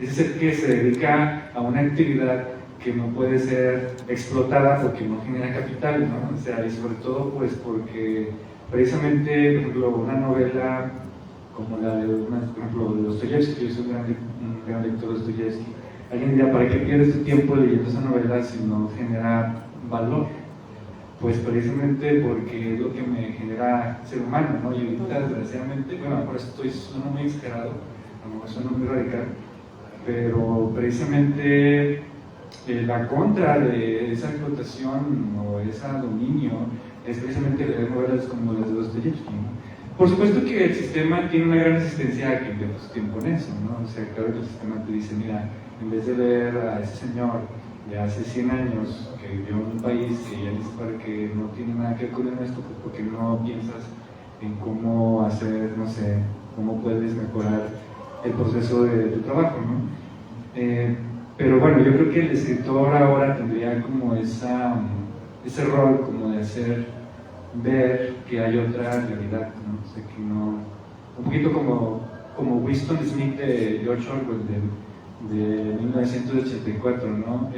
Ese ser que se dedica a una actividad que no puede ser explotada porque no genera capital, ¿no? O sea, y sobre todo pues porque precisamente, por ejemplo, una novela como la de, por ejemplo, de Dostoyevsky, yo soy un gran lector de Dostoyevsky, alguien dirá, ¿para qué pierdes tu tiempo leyendo esa novela si no genera valor? Pues precisamente porque es lo que me genera ser humano, ¿no? Y ahorita, desgraciadamente, bueno, por eso estoy sonando muy exagerado, a lo mejor suena muy radical, pero precisamente la contra de esa explotación o ese dominio es precisamente leer novelas como las de Dostoyevsky, ¿no? Por supuesto que el sistema tiene una gran resistencia a que inviertas tiempo en eso, ¿no? O sea, claro que el sistema te dice, mira, en vez de leer a ese señor de hace 100 años que vivió en un país que ya dice para que no tiene nada que ver con esto, pues porque no piensas en cómo hacer, no sé, cómo puedes mejorar el proceso de tu trabajo, ¿no? Pero bueno, yo creo que el escritor ahora tendría como ese rol como de hacer ver que hay otra realidad, ¿no? O sea, que no, un poquito como Winston Smith de George Orwell de 1984, ¿no?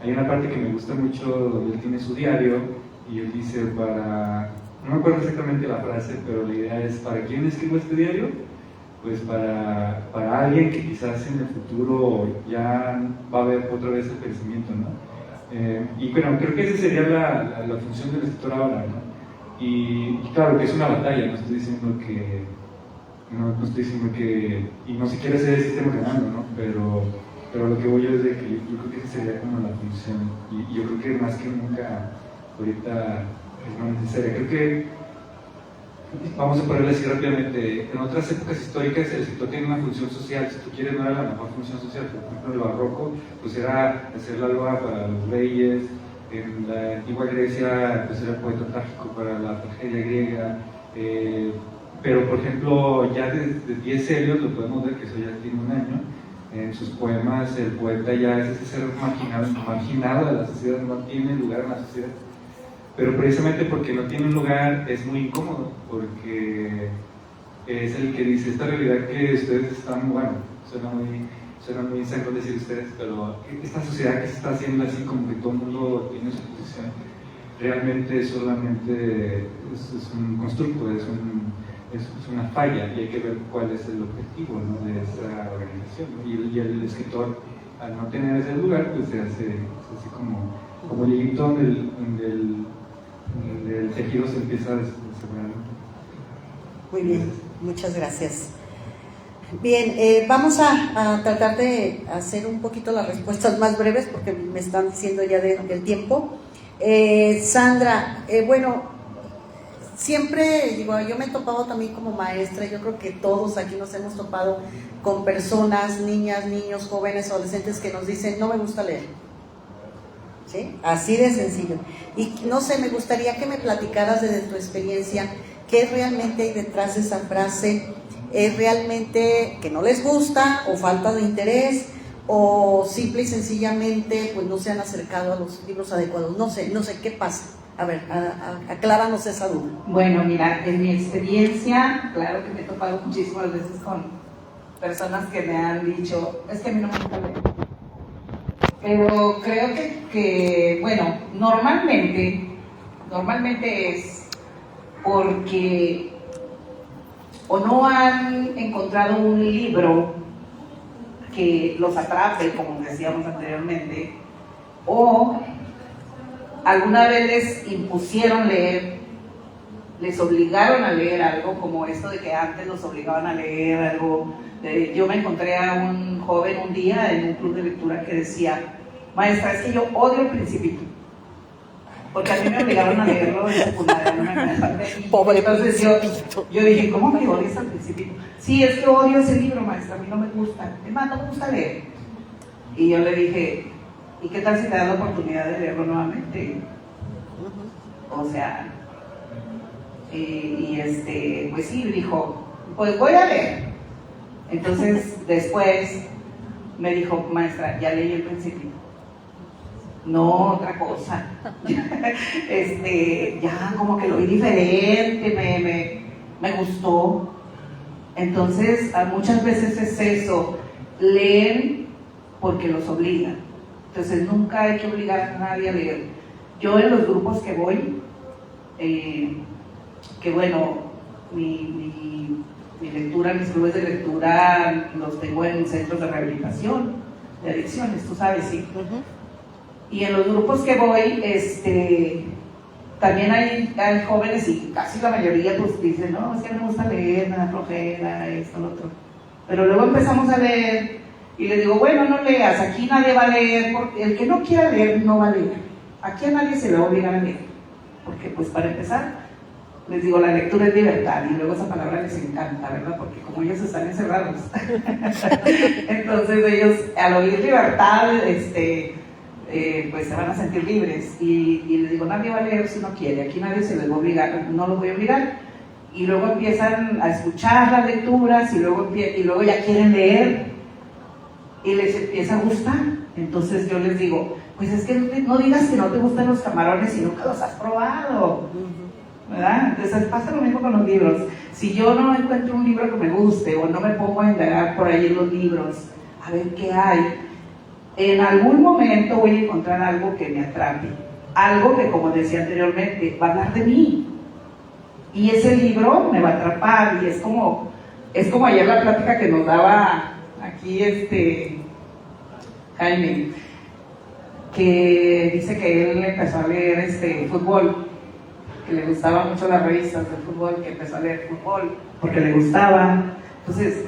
Hay una parte que me gusta mucho donde él tiene su diario y él dice no me acuerdo exactamente la frase, pero la idea es, ¿para quién escribo este diario? Pues para alguien que quizás en el futuro ya va a ver otra vez el pensamiento, ¿no? Y bueno, creo que esa sería la función del escritor ahora, ¿no? Y claro que es una batalla, no estoy diciendo que y no se quiere hacer el sistema ganando, ¿no? Pero lo que voy yo es de que yo creo que esa sería como la función, y yo creo que más que nunca ahorita es más necesaria. Creo que vamos a ponerle así rápidamente, en otras épocas históricas el escritor tiene una función social, si tú quieres no era la mejor función social, por ejemplo en el barroco pues era hacer la loa para los reyes, en la antigua Grecia pues era poeta trágico para la tragedia griega, pero por ejemplo ya desde T.S. Eliot lo podemos ver que eso ya tiene un año, en sus poemas el poeta ya es ese ser marginado de la sociedad, no tiene lugar en la sociedad. Pero precisamente porque no tiene un lugar es muy incómodo, porque es el que dice esta realidad que ustedes están, bueno, suena muy insano decir ustedes, pero esta sociedad que se está haciendo así como que todo el mundo tiene su posición, realmente solamente es un constructo, es una falla y hay que ver cuál es el objetivo, ¿no?, de esa organización, ¿no? Y el escritor, al no tener ese lugar, pues se hace así como el hilito donde el tejido se empieza a desarrollar. Muy bien, muchas gracias. Bien, vamos a tratar de hacer un poquito las respuestas más breves porque me están diciendo ya del tiempo. Sandra, bueno, siempre digo, yo me he topado también como maestra, yo creo que todos aquí nos hemos topado con personas, niñas, niños, jóvenes, adolescentes que nos dicen, no me gusta leer. ¿Sí? Así de sencillo. Y no sé, me gustaría que me platicaras desde tu experiencia qué realmente hay detrás de esa frase. ¿Es realmente que no les gusta o falta de interés o simple y sencillamente pues no se han acercado a los libros adecuados? No sé qué pasa. A ver, acláranos esa duda. Bueno, mira, en mi experiencia, claro que me he topado muchísimas veces con personas que me han dicho, es que a mí no me gusta leer. Pero creo que bueno, normalmente es porque o no han encontrado un libro que los atrape, como decíamos anteriormente, o alguna vez les impusieron leer, les obligaron a leer algo, como esto de que antes nos obligaban a leer algo. Yo me encontré a un joven un día en un club de lectura que decía, maestra, es que yo odio El Principito, porque a mí me obligaron a leerlo en secundaria, no me acuerdo. Pobre Entonces yo dije, ¿cómo me odias al Principito? Sí, es que odio ese libro, maestra, a mí no me gusta, es más, no me gusta leer. Y yo le dije, ¿y qué tal si te das la oportunidad de leerlo nuevamente? O sea, pues sí, dijo, pues voy a leer. Entonces después me dijo, maestra, ya leí El Principito. No, otra cosa. Ya como que lo vi diferente, me gustó. Entonces, muchas veces es eso, leen porque los obligan. Entonces, nunca hay que obligar a nadie a leer. Yo en los grupos que voy, que bueno, mi lectura, mis clubes de lectura los tengo en centros de rehabilitación de adicciones, tú sabes, sí. Y en los grupos que voy, también hay jóvenes y casi la mayoría pues dicen, no, es que no me gusta leer, me da flojera, esto, lo otro. Pero luego empezamos a leer y les digo, bueno, no leas, aquí nadie va a leer, porque el que no quiera leer no va a leer. Aquí a nadie se le va a obligar a leer, porque pues para empezar, les digo, la lectura es libertad y luego esa palabra les encanta, ¿verdad? Porque como ellos están encerrados, entonces ellos al oír libertad, pues se van a sentir libres y les digo, nadie va a leer si no quiere, aquí nadie se les va a obligar, no los voy a obligar. Y luego empiezan a escuchar las lecturas y luego ya quieren leer y les empieza a gustar. Entonces yo les digo, pues es que no digas que no te gustan los camarones si nunca los has probado, ¿verdad? Entonces pasa lo mismo con los libros. Si yo no encuentro un libro que me guste o no me pongo a indagar por ahí en los libros a ver qué hay, en algún momento voy a encontrar algo que me atrape, algo que, como decía anteriormente, va a hablar de mí y ese libro me va a atrapar. Y es como ayer la plática que nos daba aquí Jaime, que dice que él empezó a leer fútbol, que le gustaban mucho las revistas de fútbol, que empezó a leer fútbol porque le gustaba. Entonces,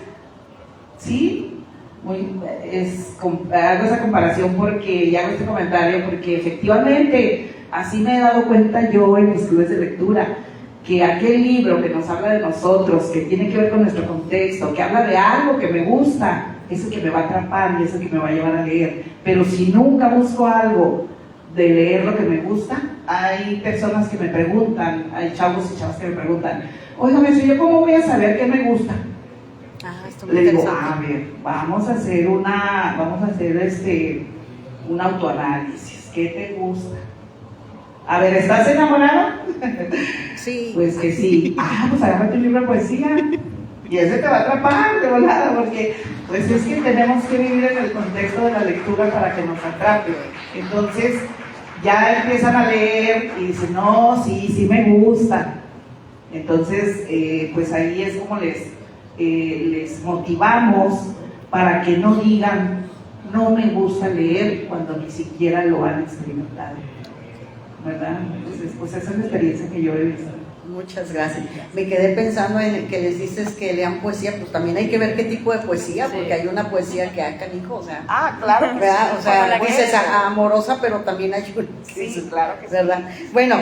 sí, hago esa comparación y hago este comentario porque efectivamente así me he dado cuenta yo en mis clubes de lectura que aquel libro que nos habla de nosotros, que tiene que ver con nuestro contexto, que habla de algo que me gusta, es el que me va a atrapar y es el que me va a llevar a leer. Pero si nunca busco algo de leer lo que me gusta, hay personas que me preguntan, hay chavos y chavas que me preguntan, oiga, maestro, ¿yo cómo voy a saber qué me gusta? Le digo, a ver, vamos a hacer un autoanálisis. ¿Qué te gusta? A ver, ¿estás enamorado? Sí. Pues que sí. Pues agárrate un libro de poesía y ese te va a atrapar de volada, porque pues es que tenemos que vivir en el contexto de la lectura para que nos atrape. Entonces ya empiezan a leer y dicen, no, sí me gusta. Entonces pues ahí es como les motivamos para que no digan, no me gusta leer, cuando ni siquiera lo han experimentado, ¿verdad? Entonces, pues esa es la experiencia que yo he visto. Muchas gracias. Me quedé pensando en que les dices que lean poesía, pues también hay que ver qué tipo de poesía, porque hay una poesía que canijo, o sea. Claro. ¿Verdad? O sea, la dices amorosa, pero también hay una. Sí, claro que sí. ¿Verdad? Bueno,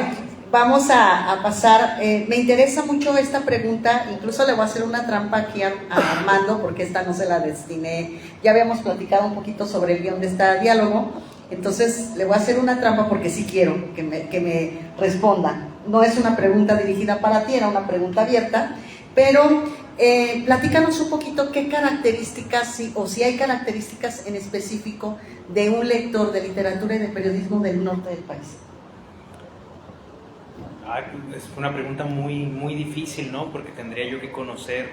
vamos a pasar. Me interesa mucho esta pregunta, incluso le voy a hacer una trampa aquí a Armando, porque esta no se la destiné. Ya habíamos platicado un poquito sobre el guión de este diálogo, entonces le voy a hacer una trampa porque sí quiero que me responda. No es una pregunta dirigida para ti, era una pregunta abierta, pero platícanos un poquito qué características, o si hay características en específico de un lector de literatura y de periodismo del norte del país. Es una pregunta muy, muy difícil, ¿no? Porque tendría yo que conocer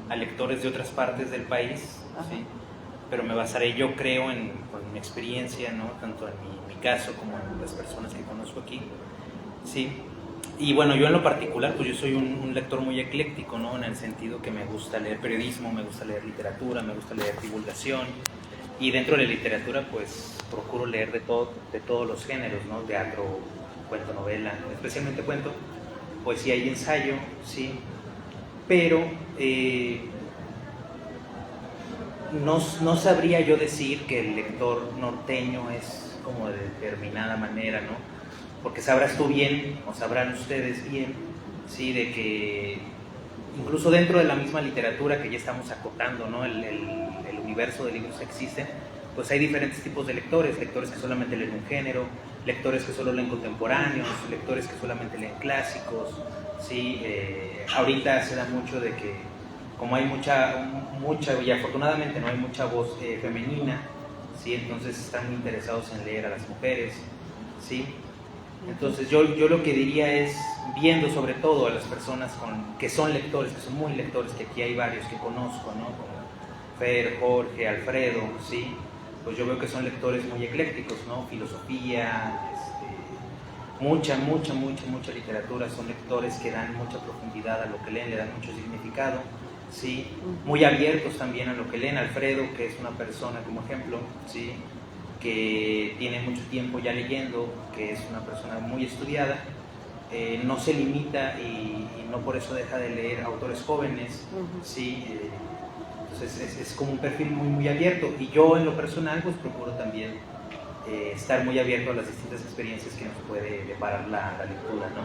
a lectores de otras partes del país, ¿sí? Pero me basaré, yo creo, por mi experiencia, ¿no? Tanto en mi caso como en las personas que conozco aquí, ¿sí? Y bueno, yo en lo particular, pues yo soy un lector muy ecléctico, ¿no? En el sentido que me gusta leer periodismo, me gusta leer literatura, me gusta leer divulgación, y dentro de la literatura, pues procuro leer de todos los géneros, ¿no? Teatro, cuento, novela, especialmente cuento, poesía y ensayo, ¿sí? Pero no sabría yo decir que el lector norteño es como de determinada manera, ¿no? Porque sabrás tú bien, o sabrán ustedes bien, ¿sí? De que incluso dentro de la misma literatura que ya estamos acotando, ¿no? El universo de libros que existen, pues hay diferentes tipos de lectores que solamente leen un género, lectores que solo leen contemporáneos, lectores que solamente leen clásicos, ¿sí? Ahorita se da mucho de que como hay mucha y afortunadamente no hay mucha voz femenina, ¿sí? Entonces están muy interesados en leer a las mujeres, ¿sí? Entonces yo lo que diría es, viendo sobre todo a las personas que son lectores, que son muy lectores, que aquí hay varios que conozco, ¿no? Como Fer, Jorge, Alfredo, ¿sí? Pues yo veo que son lectores muy eclécticos, ¿no? Filosofía, mucha literatura, son lectores que dan mucha profundidad a lo que leen, le dan mucho significado, ¿sí? Muy abiertos también a lo que leen. Alfredo, que es una persona como ejemplo, ¿sí? Que tiene mucho tiempo ya leyendo, que es una persona muy estudiada, no se limita y no por eso deja de leer autores jóvenes, ¿sí? Entonces es como un perfil muy abierto, y yo en lo personal pues procuro también estar muy abierto a las distintas experiencias que nos puede deparar la lectura, ¿no?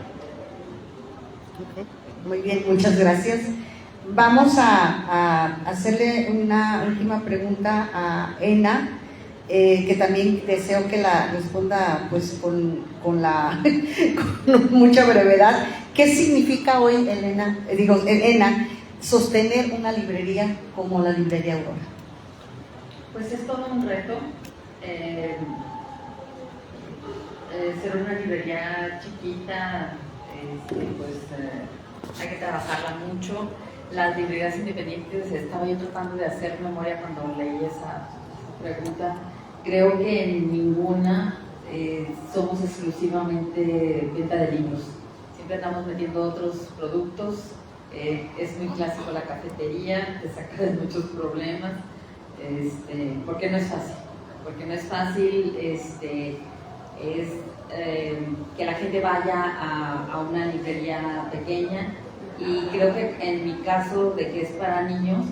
Okay. Muy bien, muchas gracias. Vamos a hacerle una última pregunta a Ena, que también deseo que la responda pues con mucha brevedad. ¿Qué significa hoy, Ena, sostener una librería como la Librería Aurora? Pues es todo un reto. Ser una librería chiquita, hay que trabajarla mucho. Las librerías independientes, estaba yo tratando de hacer memoria cuando leí esa pregunta. Creo que en ninguna somos exclusivamente venta de libros. Siempre estamos metiendo otros productos. Es muy clásico la cafetería, te saca de muchos problemas, porque no es fácil. Porque no es fácil que la gente vaya a una librería pequeña, y creo que en mi caso de que es para niños,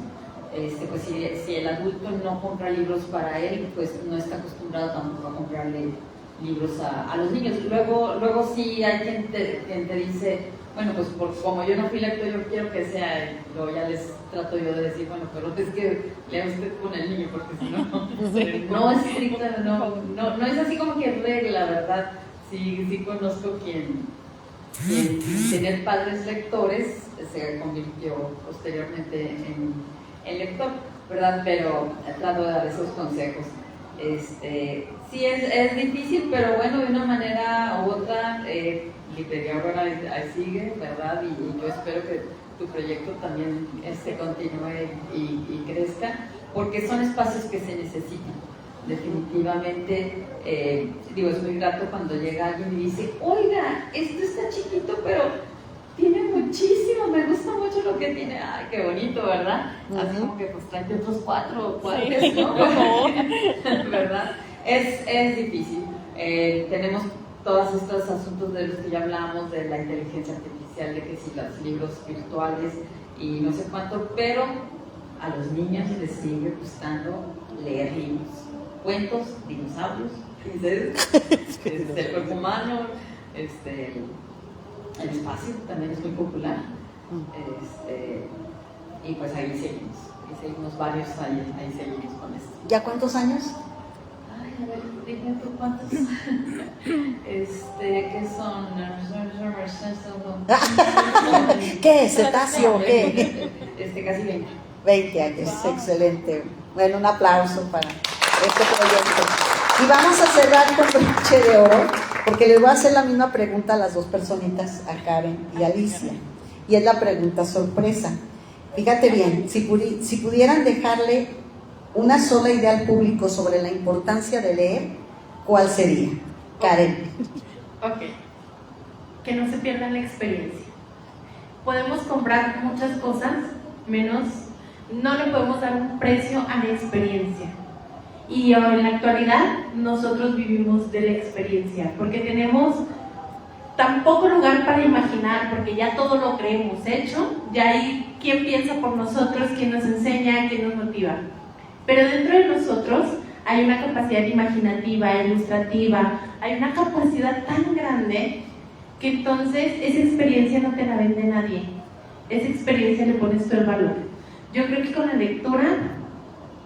pues si el adulto no compra libros para él, pues no está acostumbrado tampoco a comprarle libros a los niños. Luego sí hay quien te dice, bueno, pues como yo no fui lector, yo quiero que sea, luego ya les trato yo de decir, bueno, pero es que lea usted con el niño, porque si no, no es estricta, no es así como que regla, ¿verdad? Sí conozco quien sin tener padres lectores se convirtió posteriormente en lector, ¿verdad? Pero trato de dar esos consejos. Sí es difícil, pero bueno, de una manera u otra, Librería Aurora ahí sigue, ¿verdad? Y yo espero que tu proyecto también continúe y crezca, porque son espacios que se necesitan. Definitivamente, es muy grato cuando llega alguien y dice, oiga, esto está chiquito, pero tiene muchísimo, me gusta mucho lo que tiene. Ay, qué bonito, ¿verdad? Así como que pues tráete otros 4 cuadros, ¿no? ¿Verdad? Es difícil. Tenemos todos estos asuntos de los que ya hablamos, de la inteligencia artificial, de que si los libros virtuales y no sé cuánto, pero a los niños les sigue gustando leer libros, cuentos, dinosaurios, el cuerpo humano, el espacio también es muy popular, y pues ahí seguimos varios años, ahí seguimos con esto. ¿Ya cuántos años? Ay, a ver, dime tú cuántos. ¿Qué son? ¿Qué? ¿Cetáceo o qué? Casi 20. 20 años, excelente. Bueno, un aplauso para este proyecto. Y vamos a cerrar con broche de oro, porque les voy a hacer la misma pregunta a las dos personitas, a Karen y a Alicia. Y es la pregunta sorpresa. Fíjate bien, si pudieran dejarle una sola idea al público sobre la importancia de leer, ¿cuál sería? Karen. Ok. Que no se pierda la experiencia. Podemos comprar muchas cosas, menos no le podemos dar un precio a la experiencia. Y en la actualidad nosotros vivimos de la experiencia, porque tenemos tan poco lugar para imaginar, porque ya todo lo creemos hecho, ya hay quien piensa por nosotros, quien nos enseña, quien nos motiva. Pero dentro de nosotros hay una capacidad imaginativa, ilustrativa, hay una capacidad tan grande que entonces esa experiencia no te la vende nadie, esa experiencia le pones tú el valor. Yo creo que con la lectura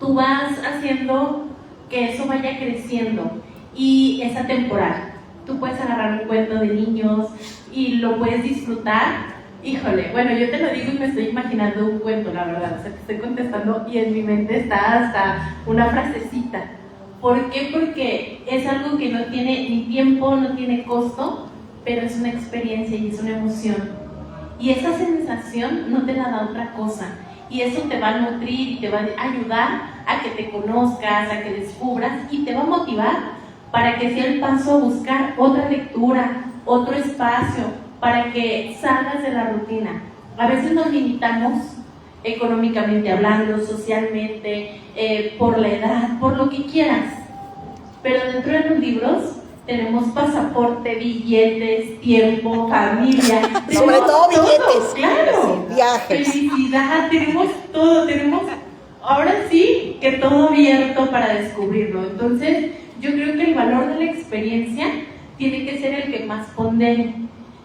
tú vas haciendo que eso vaya creciendo y es atemporal. Tú puedes agarrar un cuento de niños y lo puedes disfrutar. Híjole, bueno, yo te lo digo y me estoy imaginando un cuento, la verdad. O sea, te estoy contestando y en mi mente está hasta una frasecita. ¿Por qué? Porque es algo que no tiene ni tiempo, no tiene costo, pero es una experiencia y es una emoción. Y esa sensación no te la da otra cosa. Y eso te va a nutrir y te va a ayudar a que te conozcas, a que descubras y te va a motivar para que sea el paso a buscar otra lectura, otro espacio, para que salgas de la rutina. A veces nos limitamos económicamente hablando, socialmente, por la edad, por lo que quieras. Pero dentro de los libros tenemos pasaporte, billetes, tiempo, familia. Sobre todo billetes. Claro. Viajes. Felicidad, tenemos todo, tenemos ahora sí que todo abierto para descubrirlo. Entonces, yo creo que el valor de la experiencia tiene que ser el que más pondere.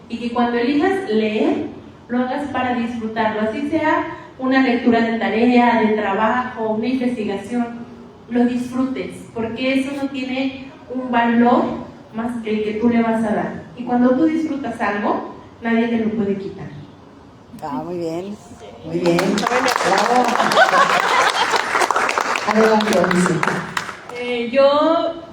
Y que cuando elijas leer, lo hagas para disfrutarlo. Así sea una lectura de tarea, de trabajo, una investigación, lo disfrutes. Porque eso no tiene un valor más que el que tú le vas a dar. Y cuando tú disfrutas algo, nadie te lo puede quitar. Ah, muy bien. Muy bien. Bravo. Adelante, Alicia.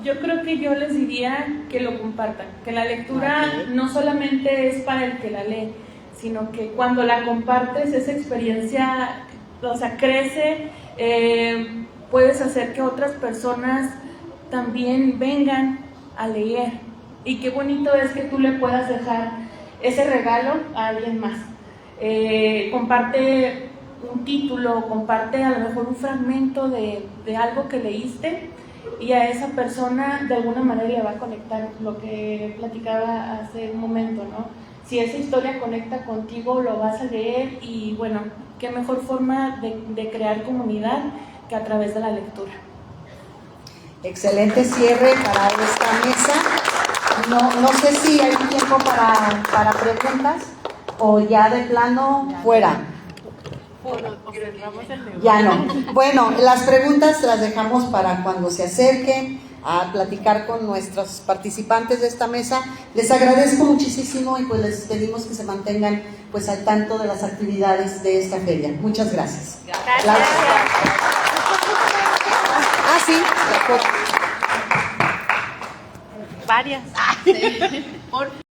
Yo creo que yo les diría que lo compartan, que la lectura no solamente es para el que la lee, sino que cuando la compartes esa experiencia, o sea, crece, puedes hacer que otras personas también vengan a leer, y qué bonito es que tú le puedas dejar ese regalo a alguien más. Comparte un título, comparte a lo mejor un fragmento de algo que leíste, y a esa persona de alguna manera le va a conectar, lo que platicaba hace un momento, ¿no? Si esa historia conecta contigo, lo vas a leer, y bueno, qué mejor forma de crear comunidad que a través de la lectura. Excelente cierre para esta mesa. No sé si hay tiempo para preguntas o ya de plano fuera. Ya no. Bueno, las preguntas las dejamos para cuando se acerquen a platicar con nuestros participantes de esta mesa. Les agradezco muchísimo y pues les pedimos que se mantengan pues al tanto de las actividades de esta feria. Muchas gracias. Gracias. Ah, sí. Varias.